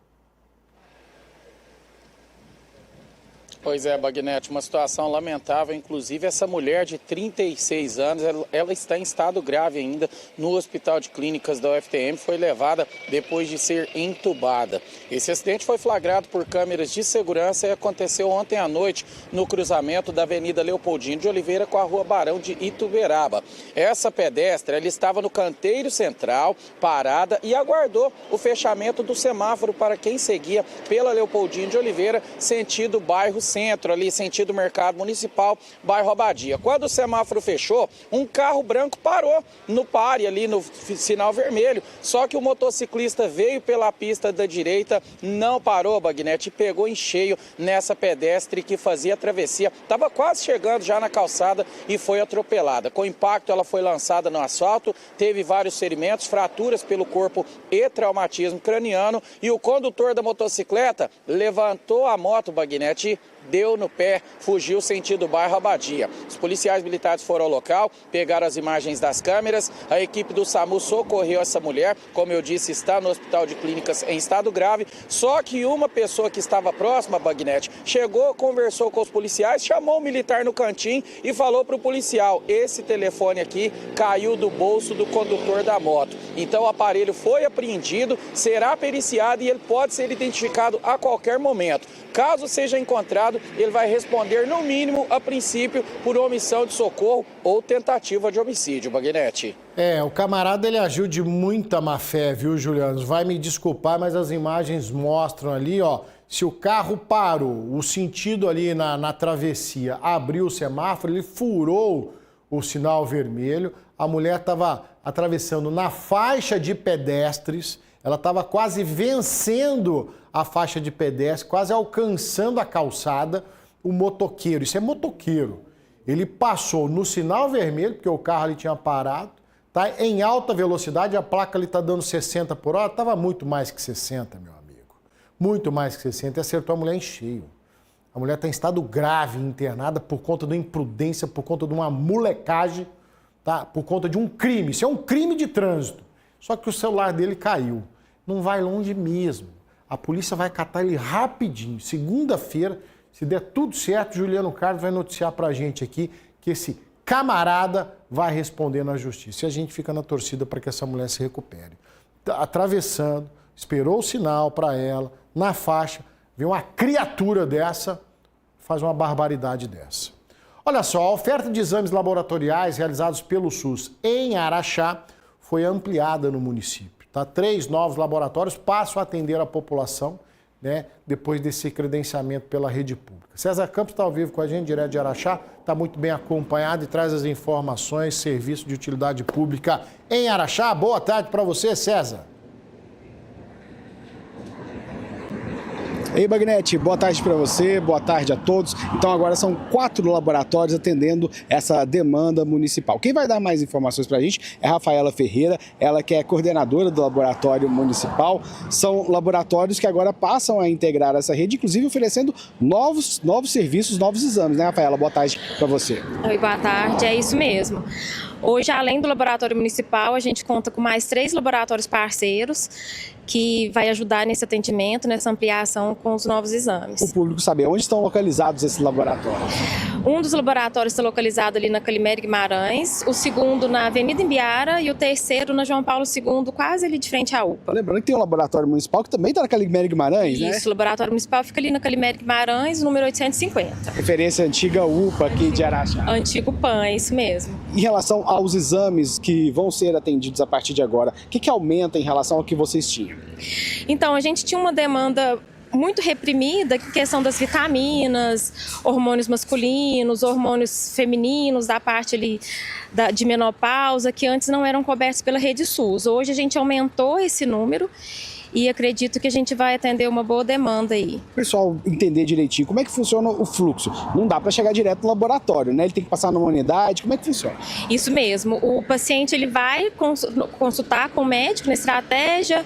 Pois é, Bagnete, uma situação lamentável. Inclusive, essa mulher de 36 anos, ela está em estado grave ainda no Hospital de Clínicas da UFTM. Foi levada depois de ser entubada. Esse acidente foi flagrado por câmeras de segurança e aconteceu ontem à noite no cruzamento da Avenida Leopoldino de Oliveira com a Rua Barão de Ituveraba. Essa pedestre, ela estava no canteiro central, parada e aguardou o fechamento do semáforo para quem seguia pela Leopoldino de Oliveira, sentido bairro Centro, ali sentido Mercado Municipal, bairro Abadia. Quando o semáforo fechou, um carro branco parou no pare ali no sinal vermelho, só que o motociclista veio pela pista da direita, não parou, Bagnete, e pegou em cheio nessa pedestre que fazia a travessia. Estava quase chegando já na calçada e foi atropelada. Com impacto, ela foi lançada no asfalto, teve vários ferimentos, fraturas pelo corpo e traumatismo craniano, e o condutor da motocicleta levantou a moto, Bagnete, deu no pé, fugiu sentido bairro Abadia. Os policiais militares foram ao local, pegaram as imagens das câmeras, a equipe do SAMU socorreu essa mulher, como eu disse, está no Hospital de Clínicas em estado grave, só que uma pessoa que estava próxima, Bagnete, chegou, conversou com os policiais, chamou o militar no cantinho e falou para o policial, esse telefone aqui caiu do bolso do condutor da moto. Então o aparelho foi apreendido, será periciado e ele pode ser identificado a qualquer momento. Caso seja encontrado, ele vai responder, no mínimo, a princípio, por omissão de socorro ou tentativa de homicídio, Bagnete. O camarada ele agiu de muita má fé, viu, Juliano? Vai me desculpar, mas as imagens mostram ali, ó, se o carro parou, o sentido ali na travessia abriu o semáforo, ele furou o sinal vermelho, a mulher estava atravessando na faixa de pedestres, ela estava quase vencendo a faixa de pedestre, quase alcançando a calçada, o motoqueiro, isso é motoqueiro, ele passou no sinal vermelho, porque o carro ali tinha parado, tá em alta velocidade, a placa ali está dando 60 por hora, estava muito mais que 60, meu amigo, muito mais que 60, e acertou a mulher em cheio. A mulher está em estado grave, internada por conta da imprudência, por conta de uma molecagem, tá? Por conta de um crime, isso é um crime de trânsito, só que o celular dele caiu, não vai longe mesmo. A polícia vai catar ele rapidinho. Segunda-feira, se der tudo certo, Juliano Carlos vai noticiar pra gente aqui que esse camarada vai responder na justiça. E a gente fica na torcida para que essa mulher se recupere. Atravessando, esperou o sinal para ela, na faixa, vê uma criatura dessa, faz uma barbaridade dessa. Olha só, a oferta de exames laboratoriais realizados pelo SUS em Araxá foi ampliada no município. 3 novos laboratórios passam a atender a população, né, depois desse credenciamento pela rede pública. César Campos está ao vivo com a gente, direto de Araxá, está muito bem acompanhado e traz as informações, serviço de utilidade pública em Araxá. Boa tarde para você, César. Ei, Bagnete, boa tarde para você, boa tarde a todos. Então agora são 4 laboratórios atendendo essa demanda municipal. Quem vai dar mais informações para a gente é Rafaela Ferreira, ela que é coordenadora do laboratório municipal. São laboratórios que agora passam a integrar essa rede, inclusive oferecendo novos serviços, novos exames, né, Rafaela? Boa tarde para você. Oi, boa tarde, é isso mesmo. Hoje, além do laboratório municipal, a gente conta com mais 3 laboratórios parceiros que vai ajudar nesse atendimento, nessa ampliação com os novos exames. O público sabe onde estão localizados esses laboratórios? Um dos laboratórios está localizado ali na Calimere Guimarães, o segundo na Avenida Imbiara e o terceiro na João Paulo II, quase ali de frente à UPA. Lembrando que tem um laboratório municipal que também está na Calimere Guimarães, né? Isso, o laboratório municipal fica ali na Calimere Guimarães, número 850. Referência antiga UPA aqui de Araxá. Antigo PAN, é isso mesmo. Em relação aos exames que vão ser atendidos a partir de agora, o que aumenta em relação ao que vocês tinham? Então, a gente tinha uma demanda muito reprimida, a questão das vitaminas, hormônios masculinos, hormônios femininos, da parte ali de menopausa, que antes não eram cobertos pela rede SUS. Hoje a gente aumentou esse número e acredito que a gente vai atender uma boa demanda aí. O pessoal entender direitinho como é que funciona o fluxo. Não dá para chegar direto no laboratório, né? Ele tem que passar numa unidade. Como é que funciona? Isso mesmo. O paciente ele vai consultar com o médico na estratégia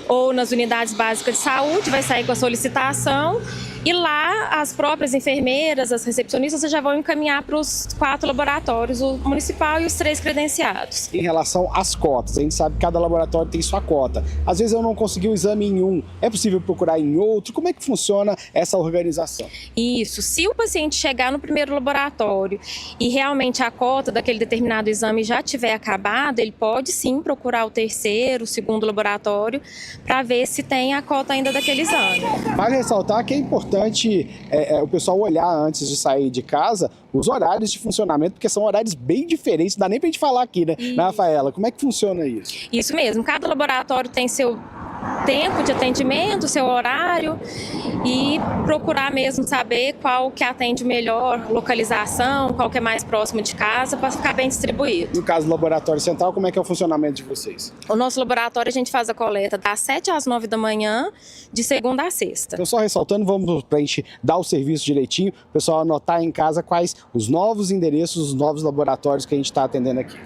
ou nas unidades básicas de saúde, vai sair com a solicitação e lá as próprias enfermeiras, as recepcionistas já vão encaminhar para os 4 laboratórios, o municipal e os 3 credenciados. Em relação às cotas, a gente sabe que cada laboratório tem sua cota. Às vezes eu não consegui o exame em um, é possível procurar em outro? Como é que funciona essa organização? Isso, se o paciente chegar no primeiro laboratório e realmente a cota daquele determinado exame já tiver acabado, ele pode sim procurar o terceiro, o segundo laboratório para ver se tem a cota ainda daquele exame. Vale ressaltar que é importante o pessoal olhar antes de sair de casa os horários de funcionamento, porque são horários bem diferentes, não dá nem pra gente falar aqui, né, Rafaela? Como é que funciona isso? Isso mesmo, cada laboratório tem seu tempo de atendimento, seu horário e procurar mesmo saber qual que atende melhor, localização, qual que é mais próximo de casa, para ficar bem distribuído. No caso do laboratório central, como é que é o funcionamento de vocês? O nosso laboratório a gente faz a coleta das 7 às 9 da manhã, de segunda a sexta. Então só ressaltando, vamos pra gente dar o serviço direitinho, o pessoal anotar em casa quais os novos endereços, os novos laboratórios que a gente está atendendo aqui.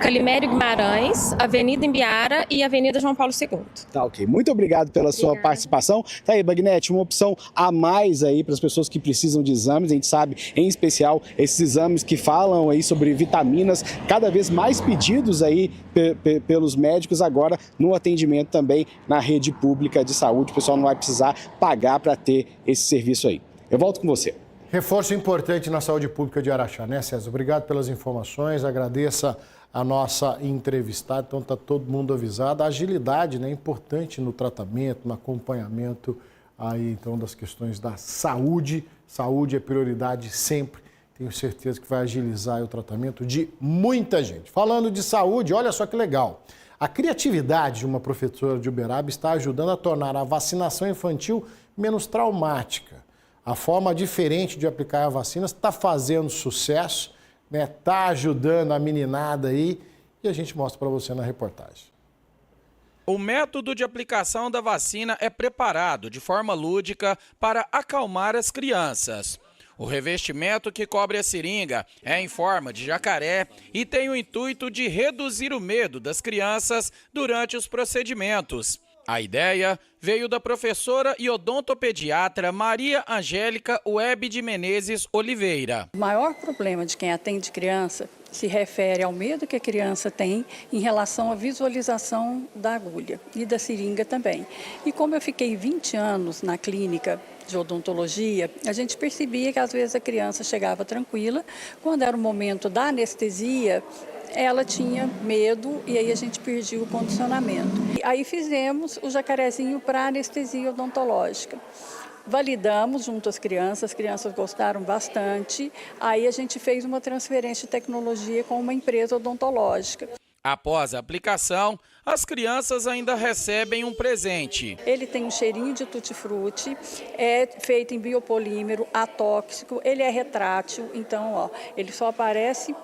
Calimério Guimarães, Avenida Imbiara e Avenida João Paulo II. Tá, ok. Muito obrigado pela sua participação. Tá aí, Bagnete, uma opção a mais aí para as pessoas que precisam de exames. A gente sabe, em especial, esses exames que falam aí sobre vitaminas, cada vez mais pedidos aí pelos médicos agora no atendimento também na rede pública de saúde. O pessoal não vai precisar pagar para ter esse serviço aí. Eu volto com você. Reforço importante na saúde pública de Araxá, né, César? Obrigado pelas informações, agradeça a nossa entrevistada, então está todo mundo avisado. A agilidade, né, é importante no tratamento, no acompanhamento aí, então, das questões da saúde. Saúde é prioridade sempre. Tenho certeza que vai agilizar o tratamento de muita gente. Falando de saúde, olha só que legal. A criatividade de uma professora de Uberaba está ajudando a tornar a vacinação infantil menos traumática. A forma diferente de aplicar a vacina está fazendo sucesso, né? Está ajudando a meninada aí e a gente mostra para você na reportagem. O método de aplicação da vacina é preparado de forma lúdica para acalmar as crianças. O revestimento que cobre a seringa é em forma de jacaré e tem o intuito de reduzir o medo das crianças durante os procedimentos. A ideia veio da professora e odontopediatra Maria Angélica Web de Menezes Oliveira. O maior problema de quem atende criança se refere ao medo que a criança tem em relação à visualização da agulha e da seringa também. E como eu fiquei 20 anos na clínica de odontologia, a gente percebia que às vezes a criança chegava tranquila, quando era o momento da anestesia, ela tinha medo e aí a gente perdia o condicionamento. Aí fizemos o jacarezinho para anestesia odontológica. Validamos junto às crianças, as crianças gostaram bastante. Aí a gente fez uma transferência de tecnologia com uma empresa odontológica. Após a aplicação, as crianças ainda recebem um presente. Ele tem um cheirinho de tutti-frutti, é feito em biopolímero, atóxico, ele é retrátil, então ó, ele só aparece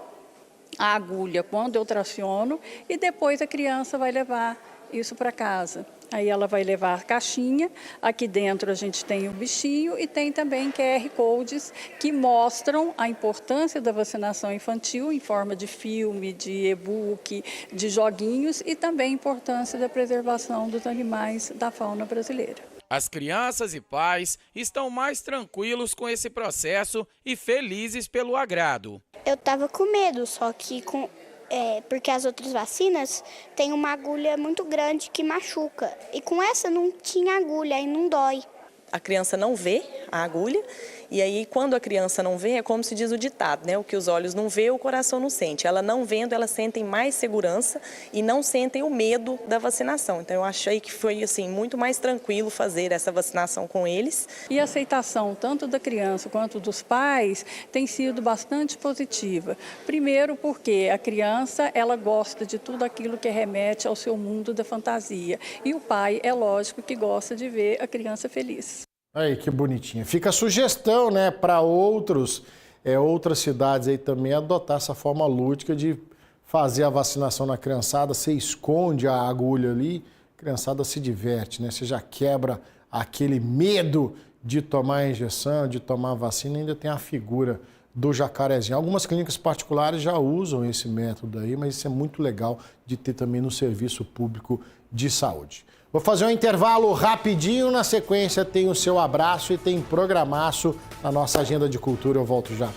a agulha quando eu traciono e depois a criança vai levar isso para casa. Aí ela vai levar a caixinha, aqui dentro a gente tem o bichinho e tem também QR Codes que mostram a importância da vacinação infantil em forma de filme, de e-book, de joguinhos e também a importância da preservação dos animais da fauna brasileira. As crianças e pais estão mais tranquilos com esse processo e felizes pelo agrado. Eu estava com medo, só que porque as outras vacinas têm uma agulha muito grande que machuca. E com essa não tinha agulha e não dói. A criança não vê a agulha e aí quando a criança não vê é como se diz o ditado, né? O que os olhos não vê, o coração não sente. Ela não vendo, elas sentem mais segurança e não sentem o medo da vacinação. Então eu achei que foi assim muito mais tranquilo fazer essa vacinação com eles. E a aceitação tanto da criança quanto dos pais tem sido bastante positiva. Primeiro porque a criança ela gosta de tudo aquilo que remete ao seu mundo da fantasia e o pai é lógico que gosta de ver a criança feliz. Aí, que bonitinha. Fica a sugestão, né, para outras cidades aí também adotar essa forma lúdica de fazer a vacinação na criançada. Você esconde a agulha ali, a criançada se diverte, né? Você já quebra aquele medo de tomar a injeção, de tomar a vacina, ainda tem a figura do jacarezinho. Algumas clínicas particulares já usam esse método aí, mas isso é muito legal de ter também no serviço público de saúde. Vou fazer um intervalo rapidinho, na sequência tem o seu abraço e tem programaço na nossa agenda de cultura. Eu volto já.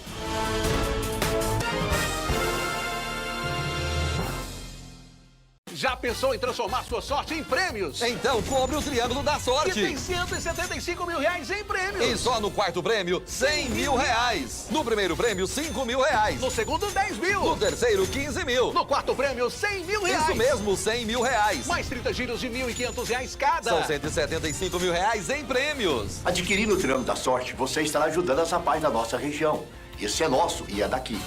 Já pensou em transformar sua sorte em prêmios? Então cobre o Triângulo da Sorte. Que tem 175 mil reais em prêmios. E só no quarto prêmio, 100 mil reais. No primeiro prêmio, 5 mil reais. No segundo, 10 mil. No terceiro, 15 mil. No quarto prêmio, 100 mil reais. Isso mesmo, 100 mil reais. Mais 30 giros de R$1.500 cada. São 175 mil reais em prêmios. Adquirindo o Triângulo da Sorte, você estará ajudando essa paz da nossa região. Esse é nosso e é daqui.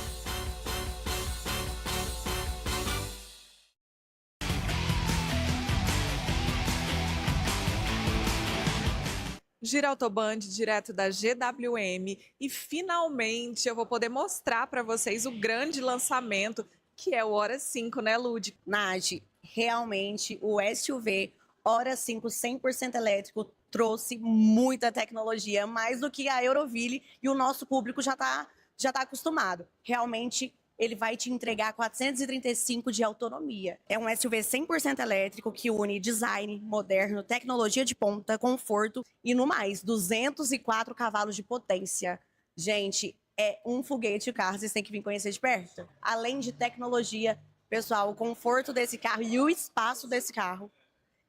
Girauto Band, direto da GWM, e finalmente eu vou poder mostrar para vocês o grande lançamento, que é o Hora 5, né, Lud? Nath, realmente o SUV Hora 5 100% elétrico trouxe muita tecnologia, mais do que a Euroville, e o nosso público já tá acostumado. Realmente ele vai te entregar 435 de autonomia. É um SUV 100% elétrico que une design moderno, tecnologia de ponta, conforto e no mais, 204 cavalos de potência. Gente, é um foguete o carro, vocês têm que vir conhecer de perto. Além de tecnologia, pessoal, o conforto desse carro e o espaço desse carro,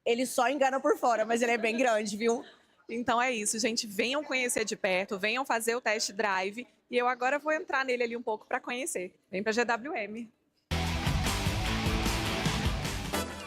ele só engana por fora, mas ele é bem grande, viu? Então é isso, gente. Venham conhecer de perto, venham fazer o test drive. E eu agora vou entrar nele ali um pouco para conhecer. Vem para GWM.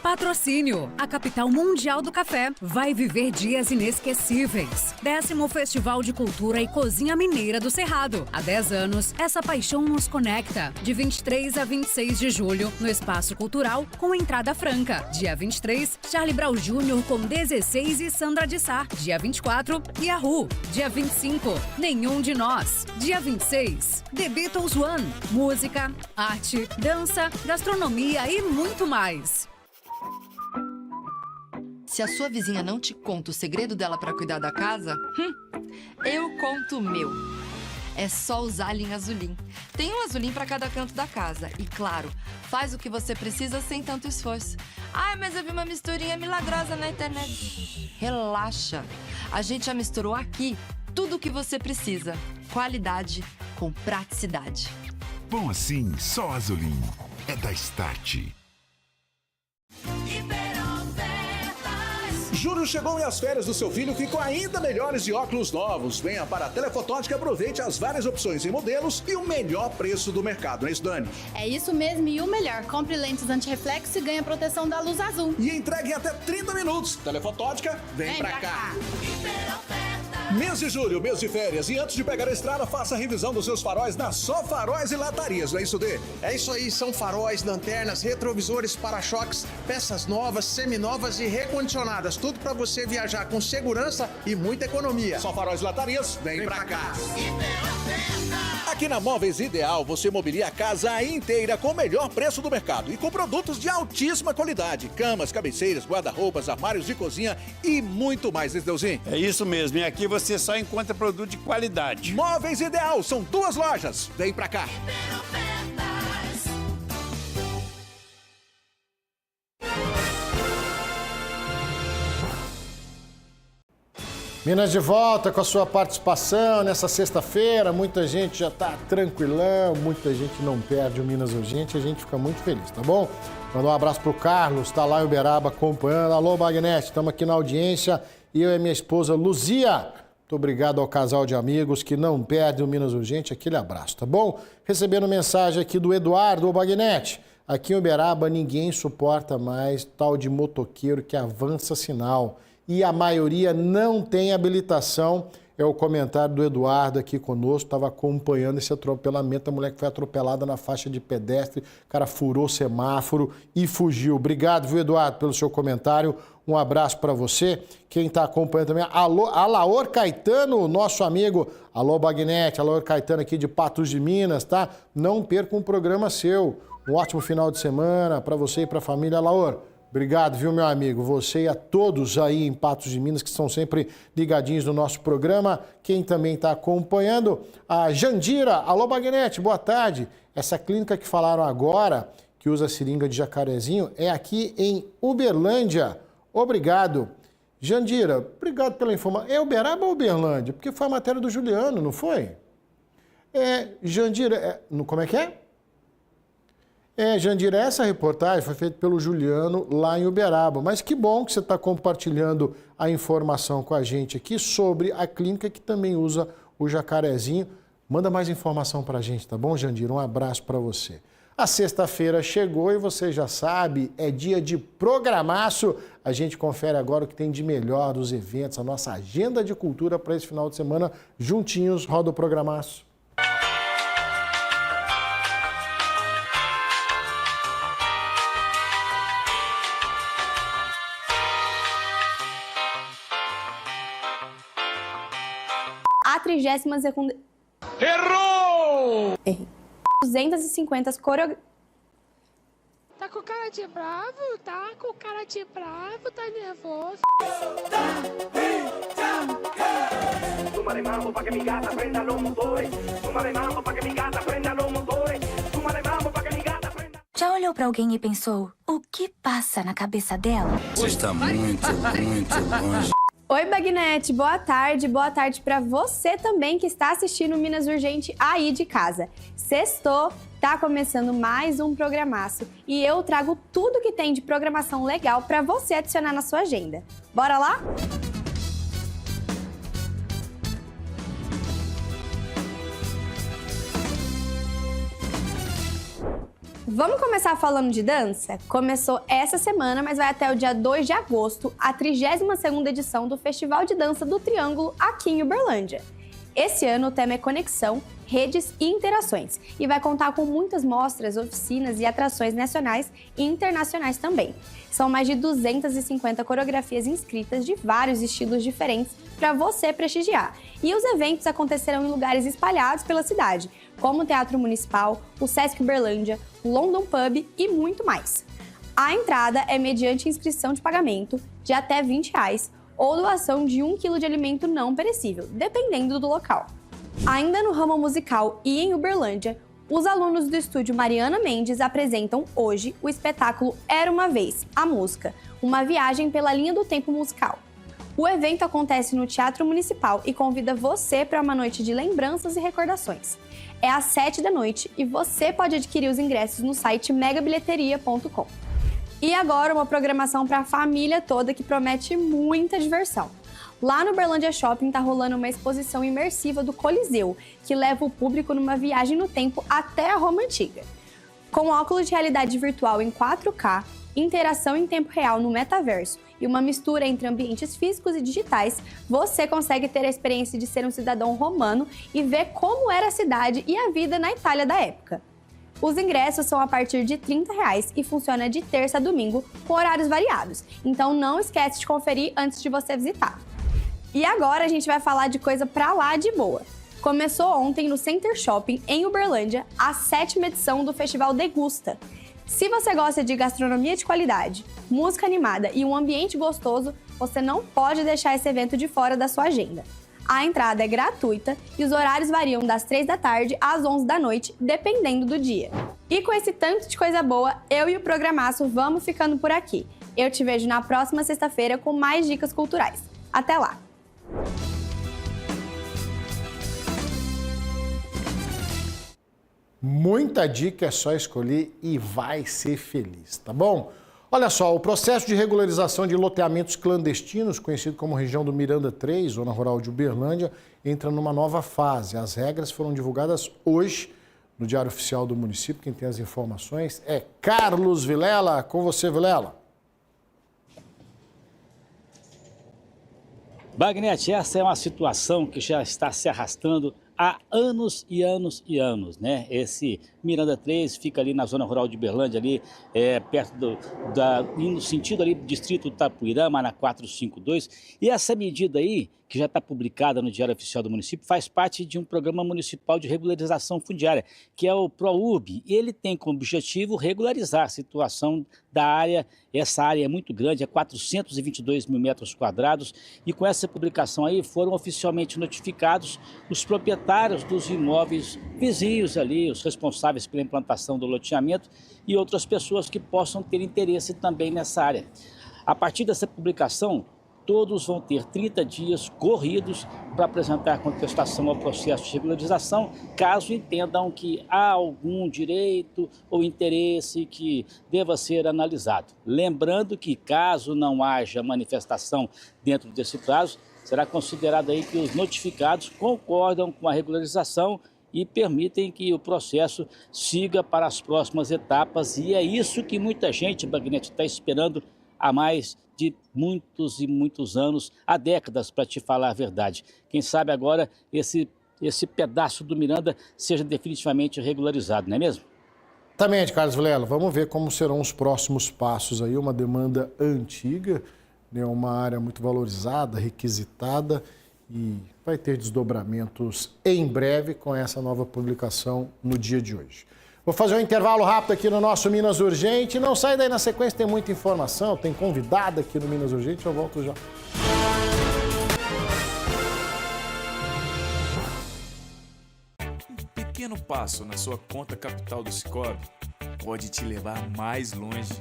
Patrocínio. A capital mundial do café vai viver dias inesquecíveis. 10º Festival de Cultura e Cozinha Mineira do Cerrado. Há 10 anos, essa paixão nos conecta. De 23 a 26 de julho, no Espaço Cultural, com entrada franca. Dia 23, Charlie Brown Jr. com 16 e Sandra de Sá. Dia 24, Yahoo. Dia 25, Nenhum de Nós. Dia 26, The Beatles One. Música, arte, dança, gastronomia e muito mais. Se a sua vizinha não te conta o segredo dela para cuidar da casa, eu conto o meu. É só usar a linha Azulim. Tem um Azulim para cada canto da casa. E claro, faz o que você precisa sem tanto esforço. Ai, mas eu vi uma misturinha milagrosa na internet. Relaxa. A gente já misturou aqui tudo o que você precisa. Qualidade com praticidade. Bom assim, só Azulim. É da Start. Julho chegou e as férias do seu filho ficam ainda melhores de óculos novos. Venha para a Telefotótica e aproveite as várias opções em modelos e o melhor preço do mercado, não é isso, Dani? É isso mesmo, e o melhor, compre lentes antirreflexo e ganha proteção da luz azul. E entregue em até 30 minutos. Telefotótica, vem pra cá. Mês de julho, mês de férias. E antes de pegar a estrada, faça a revisão dos seus faróis na Só Faróis e Latarias, não é isso, Dê? É isso aí, são faróis, lanternas, retrovisores, para-choques, peças novas, seminovas e recondicionadas. Tudo para você viajar com segurança e muita economia. Só Faróis e Latarias, vem pra cá. Aqui na Móveis Ideal, você mobilia a casa inteira com o melhor preço do mercado e com produtos de altíssima qualidade. Camas, cabeceiras, guarda-roupas, armários de cozinha e muito mais, Esdeuzinho. É isso mesmo, e aqui você só encontra produto de qualidade. Móveis Ideal, são 2 lojas. Vem pra cá. Minas de volta com a sua participação nessa sexta-feira. Muita gente já está tranquilão, muita gente não perde o Minas Urgente. A gente fica muito feliz, tá bom? Mandar um abraço pro Carlos, está lá em Uberaba acompanhando. Alô, Bagnete, estamos aqui na audiência. E eu e minha esposa Luzia. Muito obrigado ao casal de amigos que não perde o Minas Urgente. Aquele abraço, tá bom? Recebendo mensagem aqui do Eduardo Bagnete. Aqui em Uberaba ninguém suporta mais tal de motoqueiro que avança sinal. E a maioria não tem habilitação. é o comentário do Eduardo aqui conosco, estava acompanhando esse atropelamento, a mulher que foi atropelada na faixa de pedestre, o cara furou o semáforo e fugiu. Obrigado, viu, Eduardo, pelo seu comentário. Um abraço para você. Quem está acompanhando também, Alaor Caetano, nosso amigo. Alô, Bagnete, Alaor Caetano aqui de Patos de Minas, tá? Não perca um programa seu. Um ótimo final de semana para você e para a família. Alaor, obrigado, viu, meu amigo? Você e a todos aí em Patos de Minas que estão sempre ligadinhos no nosso programa. Quem também está acompanhando, a Jandira. Alô, Bagnete, boa tarde. Essa clínica que falaram agora, que usa seringa de jacarezinho, é aqui em Uberlândia. Obrigado. Jandira, obrigado pela informação. É Uberaba ou Uberlândia? Porque foi a matéria do Juliano, não foi? Jandira, como é que é? Jandira, essa reportagem foi feita pelo Juliano lá em Uberaba. Mas que bom que você está compartilhando a informação com a gente aqui sobre a clínica que também usa o jacarezinho. Manda mais informação para a gente, tá bom, Jandira? Um abraço para você. A sexta-feira chegou e você já sabe, é dia de programaço. A gente confere agora o que tem de melhor dos eventos, a nossa agenda de cultura para esse final de semana. Juntinhos, roda o programaço. A 32ª... Errou! Errei. 250 coreografias. Tá com cara de bravo? Tá com cara de bravo? Tá nervoso? Já olhou pra alguém e pensou, o que passa na cabeça dela? Você está muito longe. Oi, Bagnete, boa tarde para você também que está assistindo Minas Urgente aí de casa. Sextou, tá começando mais um programaço e eu trago tudo que tem de programação legal para você adicionar na sua agenda. Bora lá? Vamos começar falando de dança? Começou essa semana, mas vai até o dia 2 de agosto, a 32ª edição do Festival de Dança do Triângulo aqui em Uberlândia. Esse ano o tema é Conexão, Redes e Interações e vai contar com muitas mostras, oficinas e atrações nacionais e internacionais também. São mais de 250 coreografias inscritas de vários estilos diferentes para você prestigiar. E os eventos acontecerão em lugares espalhados pela cidade, como o Teatro Municipal, o Sesc Uberlândia, o London Pub e muito mais. A entrada é mediante inscrição de pagamento de até R$20 ou doação de 1 quilo de alimento não perecível, dependendo do local. Ainda no ramo musical e em Uberlândia, os alunos do estúdio Mariana Mendes apresentam hoje o espetáculo Era Uma Vez, a Música, uma viagem pela linha do tempo musical. O evento acontece no Teatro Municipal e convida você para uma noite de lembranças e recordações. É às 7 da noite e você pode adquirir os ingressos no site megabilheteria.com. E agora uma programação para a família toda que promete muita diversão. Lá no Uberlândia Shopping está rolando uma exposição imersiva do Coliseu, que leva o público numa viagem no tempo até a Roma Antiga. Com óculos de realidade virtual em 4K, interação em tempo real no metaverso e uma mistura entre ambientes físicos e digitais, você consegue ter a experiência de ser um cidadão romano e ver como era a cidade e a vida na Itália da época. Os ingressos são a partir de R$30 e funciona de terça a domingo com horários variados, então não esquece de conferir antes de você visitar. E agora a gente vai falar de coisa pra lá de boa. Começou ontem no Center Shopping, em Uberlândia, a 7ª edição do Festival Degusta. Se você gosta de gastronomia de qualidade, música animada e um ambiente gostoso, você não pode deixar esse evento de fora da sua agenda. A entrada é gratuita e os horários variam das 3 da tarde às 11 da noite, dependendo do dia. E com esse tanto de coisa boa, eu e o Programaço vamos ficando por aqui. Eu te vejo na próxima sexta-feira com mais dicas culturais. Até lá! Muita dica, é só escolher e vai ser feliz, tá bom? Olha só, o processo de regularização de loteamentos clandestinos, conhecido como região do Miranda 3, zona rural de Uberlândia, entra numa nova fase. As regras foram divulgadas hoje no Diário Oficial do município. Quem tem as informações é Carlos Vilela. Com você, Vilela. Bagnete, essa é uma situação que já está se arrastando há anos e anos e anos, né? Esse Miranda 3 fica ali na zona rural de Uberlândia, ali perto no sentido ali do distrito do Tapuirama, na 452. E essa medida aí, que já está publicada no Diário Oficial do Município, faz parte de um programa municipal de regularização fundiária, que é o ProURB. E ele tem como objetivo regularizar a situação da área. Essa área é muito grande, é 422 mil metros quadrados. E com essa publicação aí foram oficialmente notificados os proprietários dos imóveis vizinhos ali, os responsáveis pela implantação do loteamento e outras pessoas que possam ter interesse também nessa área. A partir dessa publicação, todos vão ter 30 dias corridos para apresentar contestação ao processo de regularização, caso entendam que há algum direito ou interesse que deva ser analisado. Lembrando que, caso não haja manifestação dentro desse prazo, será considerado aí que os notificados concordam com a regularização e permitem que o processo siga para as próximas etapas. E é isso que muita gente, Bagnete, está esperando há mais de muitos e muitos anos, há décadas, para te falar a verdade. Quem sabe agora esse pedaço do Miranda seja definitivamente regularizado, não é mesmo? Exatamente, Carlos Vilela. Vamos ver como serão os próximos passos aí. Uma demanda antiga, né, uma área muito valorizada, requisitada, e vai ter desdobramentos em breve com essa nova publicação no dia de hoje. Vou fazer um intervalo rápido aqui no nosso Minas Urgente. Não sai daí, na sequência tem muita informação, tem convidado aqui no Minas Urgente, eu volto já. Um pequeno passo na sua conta capital do Sicoob pode te levar mais longe.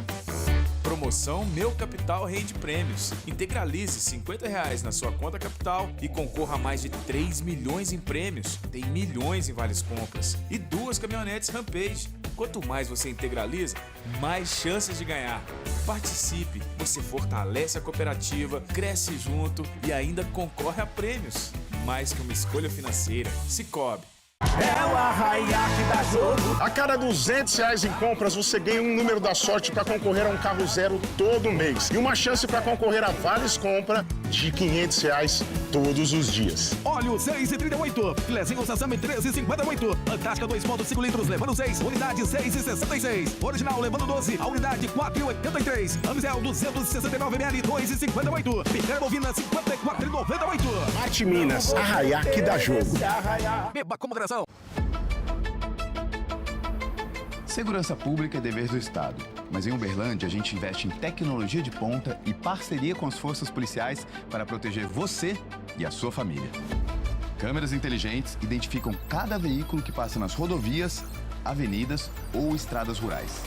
Promoção Meu Capital Rende Prêmios. Integralize R$50 na sua conta capital e concorra a mais de 3 milhões em prêmios. Tem milhões em vales compras e 2 caminhonetes Rampage. Quanto mais você integraliza, mais chances de ganhar. Participe, você fortalece a cooperativa, cresce junto e ainda concorre a prêmios. Mais que uma escolha financeira, Sicoob. É o Arraiá que dá jogo. A cada R$200 em compras, você ganha um número da sorte para concorrer a um carro zero todo mês. E uma chance para concorrer a vales compra de R$500 todos os dias. Óleo 6,38. Filezinho Sazame 13,58. Antártica 2,5 litros levando 6. Unidade 6,66. Original levando 12. A unidade 4,83. Amisel 269 ml 2,58. Picanha bovina 54,98. Mate Minas, Arraiá que dá jogo. Beba com moderação. Segurança pública é dever do Estado, mas em Uberlândia a gente investe em tecnologia de ponta e parceria com as forças policiais para proteger você e a sua família. Câmeras inteligentes identificam cada veículo que passa nas rodovias, avenidas ou estradas rurais.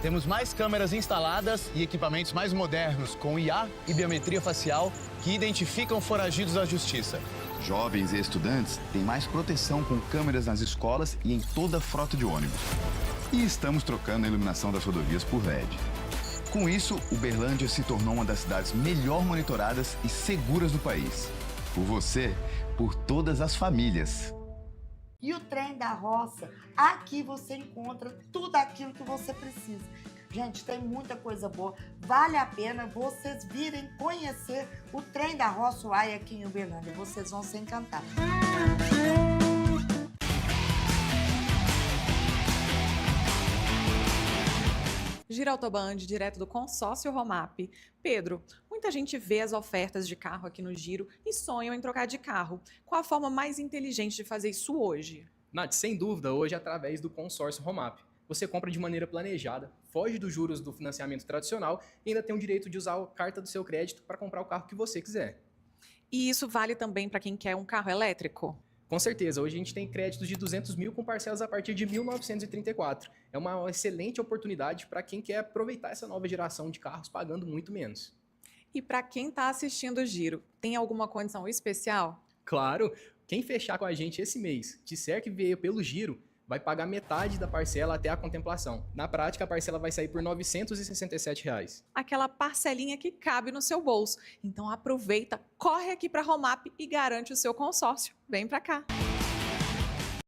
Temos mais câmeras instaladas e equipamentos mais modernos com IA e biometria facial que identificam foragidos da justiça. Jovens e estudantes têm mais proteção com câmeras nas escolas e em toda a frota de ônibus. E estamos trocando a iluminação das rodovias por LED. Com isso, Uberlândia se tornou uma das cidades melhor monitoradas e seguras do país. Por você, por todas as famílias. E o Trem da Roça, aqui você encontra tudo aquilo que você precisa. Gente, tem muita coisa boa. Vale a pena vocês virem conhecer o Trem da Roça Uai aqui em Uberlândia. Vocês vão se encantar. Gira Autoband, direto do consórcio Romap. Pedro, muita gente vê as ofertas de carro aqui no Giro e sonham em trocar de carro. Qual a forma mais inteligente de fazer isso hoje? Nath, sem dúvida, hoje é através do consórcio Romap. Você compra de maneira planejada, foge dos juros do financiamento tradicional e ainda tem o direito de usar a carta do seu crédito para comprar o carro que você quiser. E isso vale também para quem quer um carro elétrico? Com certeza, hoje a gente tem créditos de 200 mil com parcelas a partir de 1.934. É uma excelente oportunidade para quem quer aproveitar essa nova geração de carros pagando muito menos. E para quem está assistindo o Giro, tem alguma condição especial? Claro, quem fechar com a gente esse mês, disser que veio pelo Giro, vai pagar metade da parcela até a contemplação. Na prática, a parcela vai sair por R$ 967. Aquela parcelinha que cabe no seu bolso. Então aproveita, corre aqui para a Romap e garante o seu consórcio. Vem para cá.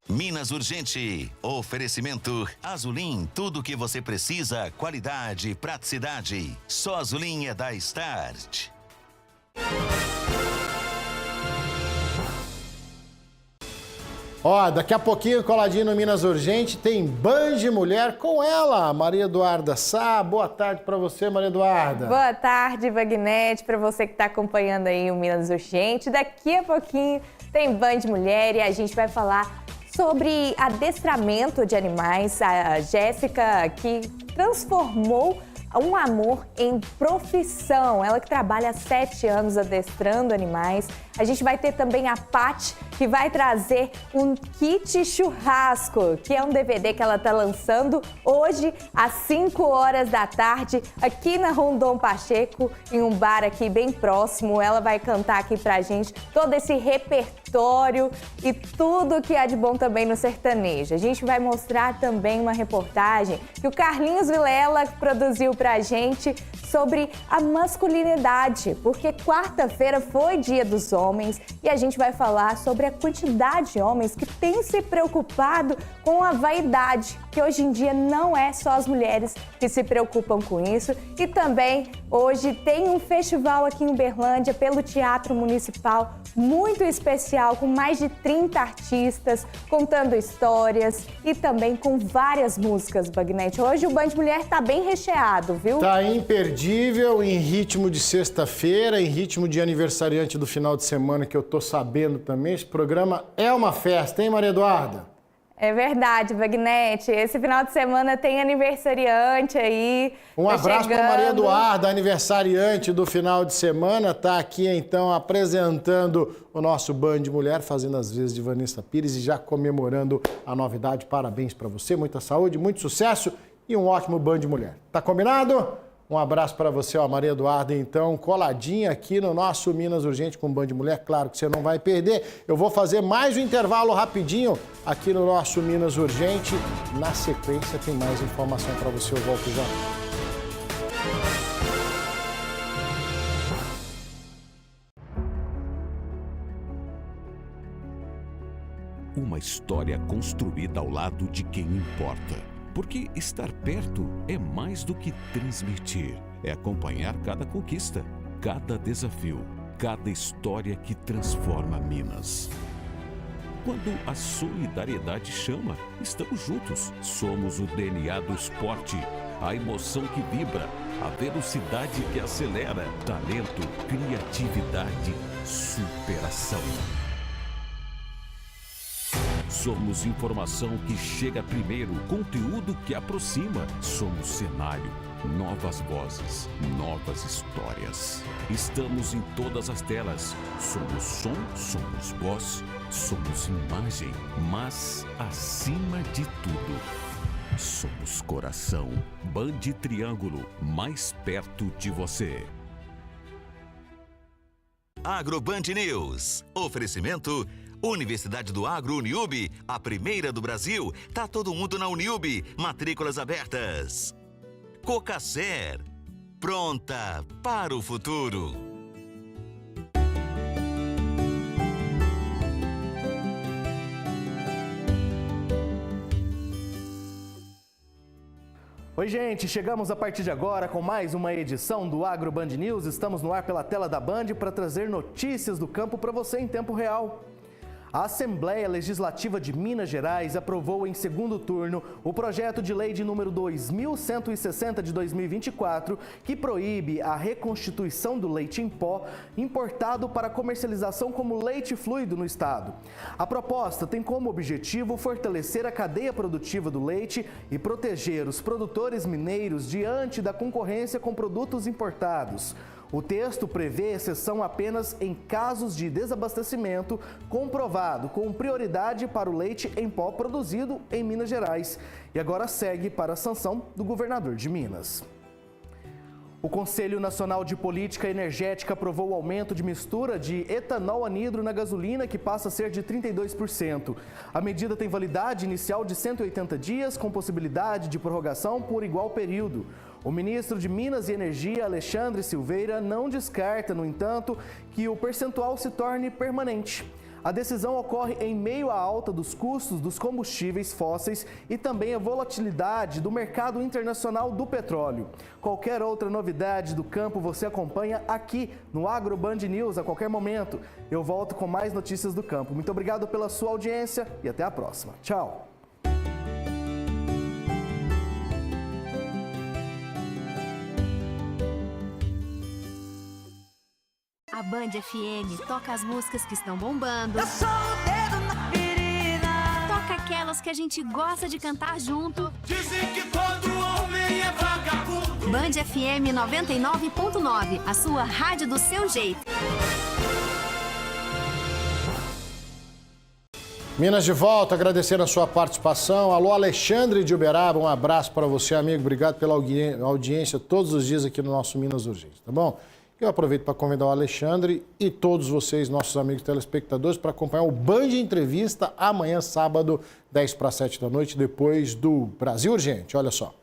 Minas Urgente. Oferecimento Azulim, tudo o que você precisa, qualidade, praticidade. Só Azulim é da Start. Ó, daqui a pouquinho, coladinho no Minas Urgente, tem Band Mulher com ela, Maria Eduarda Sá. Boa tarde para você, Maria Eduarda. Boa tarde, Vagnete, para você que está acompanhando aí o Minas Urgente. Daqui a pouquinho tem Band Mulher e a gente vai falar sobre adestramento de animais. A Jéssica, que transformou um amor em profissão. Ela que trabalha há 7 anos adestrando animais. A gente vai ter também a Paty, que vai trazer um kit churrasco, que é um DVD que ela está lançando hoje às 5 horas da tarde, aqui na Rondon Pacheco, em um bar aqui bem próximo. Ela vai cantar aqui pra gente todo esse repertório e tudo que há de bom também no sertanejo. A gente vai mostrar também uma reportagem que o Carlinhos Vilela produziu pra gente sobre a masculinidade, porque quarta-feira foi Dia dos Homens e a gente vai falar sobre a quantidade de homens que têm se preocupado com a vaidade, que hoje em dia não é só as mulheres que se preocupam com isso. E também hoje tem um festival aqui em Uberlândia pelo Teatro Municipal muito especial, com mais de 30 artistas contando histórias e também com várias músicas, Bagnete. Hoje o Band Mulher tá bem recheado, viu? Tá imperdível, em ritmo de sexta-feira, em ritmo de aniversariante do final de semana, que eu tô sabendo também. Esse programa é uma festa, hein, Maria Eduarda? É verdade, Bagnete. Esse final de semana tem aniversariante aí. Um abraço para Maria Eduarda, aniversariante do final de semana. Tá aqui, então, apresentando o nosso Band Mulher, fazendo as vezes de Vanessa Pires e já comemorando a novidade. Parabéns para você, muita saúde, muito sucesso e um ótimo Band Mulher. Tá combinado? Um abraço para você, ó, Maria Eduarda, então, coladinha aqui no nosso Minas Urgente com Band Mulher. Claro que você não vai perder. Eu vou fazer mais um intervalo rapidinho aqui no nosso Minas Urgente. Na sequência tem mais informação para você. Eu volto já. Uma história construída ao lado de quem importa. Porque estar perto é mais do que transmitir. É acompanhar cada conquista, cada desafio, cada história que transforma Minas. Quando a solidariedade chama, estamos juntos. Somos o DNA do esporte, a emoção que vibra, a velocidade que acelera, talento, criatividade, superação. Somos informação que chega primeiro, conteúdo que aproxima. Somos cenário, novas vozes, novas histórias. Estamos em todas as telas. Somos som, somos voz, somos imagem, mas acima de tudo, somos coração. Band Triângulo, mais perto de você. Agroband News. Oferecimento Universidade do Agro Uniub, a primeira do Brasil. Tá todo mundo na Uniub. Matrículas abertas. Cocacer. Pronta para o futuro. Oi, gente, chegamos a partir de agora com mais uma edição do Agro Band News. Estamos no ar pela tela da Band para trazer notícias do campo para você em tempo real. A Assembleia Legislativa de Minas Gerais aprovou em segundo turno o projeto de lei de número 2160 de 2024, que proíbe a reconstituição do leite em pó importado para comercialização como leite fluido no estado. A proposta tem como objetivo fortalecer a cadeia produtiva do leite e proteger os produtores mineiros diante da concorrência com produtos importados. O texto prevê exceção apenas em casos de desabastecimento comprovado, com prioridade para o leite em pó produzido em Minas Gerais. E agora segue para a sanção do governador de Minas. O Conselho Nacional de Política Energética aprovou o aumento de mistura de etanol anidro na gasolina, que passa a ser de 32%. A medida tem validade inicial de 180 dias, com possibilidade de prorrogação por igual período. O ministro de Minas e Energia, Alexandre Silveira, não descarta, no entanto, que o percentual se torne permanente. A decisão ocorre em meio à alta dos custos dos combustíveis fósseis e também a volatilidade do mercado internacional do petróleo. Qualquer outra novidade do campo você acompanha aqui no Agro Band News a qualquer momento. Eu volto com mais notícias do campo. Muito obrigado pela sua audiência e até a próxima. Tchau! A Band FM toca as músicas que estão bombando. Eu sou o dedo na ferida. Toca aquelas que a gente gosta de cantar junto. Dizem que todo homem é vagabundo. Band FM 99.9, a sua rádio do seu jeito. Minas de volta, agradecendo a sua participação. Alô, Alexandre de Uberaba, um abraço para você, amigo. Obrigado pela audiência todos os dias aqui no nosso Minas Urgente, tá bom? Eu aproveito para convidar o Alexandre e todos vocês, nossos amigos telespectadores, para acompanhar o Band Entrevista amanhã, sábado, 10 para 7 da noite, depois do Brasil Urgente. Olha só.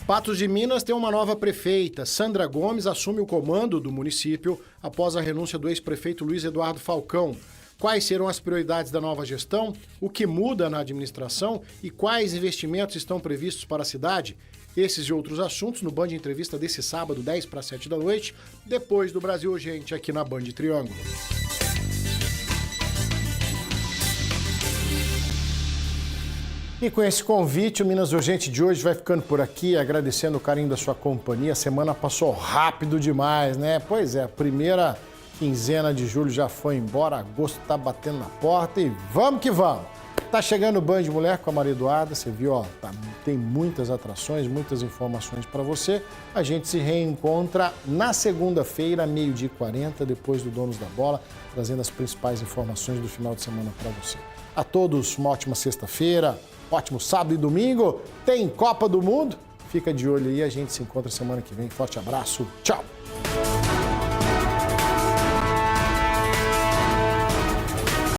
Patos de Minas tem uma nova prefeita. Sandra Gomes assume o comando do município após a renúncia do ex-prefeito Luiz Eduardo Falcão. Quais serão as prioridades da nova gestão? O que muda na administração? E quais investimentos estão previstos para a cidade? Esses e outros assuntos no Band Entrevista desse sábado, 10 para 7 da noite, depois do Brasil Urgente, aqui na Band Triângulo. E com esse convite, o Minas Urgente de hoje vai ficando por aqui, agradecendo o carinho da sua companhia. A semana passou rápido demais, né? Pois é, a primeira quinzena de julho já foi embora, agosto tá batendo na porta e vamos que vamos! Tá chegando o Band Mulher com a Maria Eduarda, você viu, ó, tem muitas atrações, muitas informações para você. A gente se reencontra na segunda-feira, 12h40, depois do Donos da Bola, trazendo as principais informações do final de semana para você. A todos, uma ótima sexta-feira, ótimo sábado e domingo. Tem Copa do Mundo? Fica de olho aí, a gente se encontra semana que vem. Forte abraço, tchau!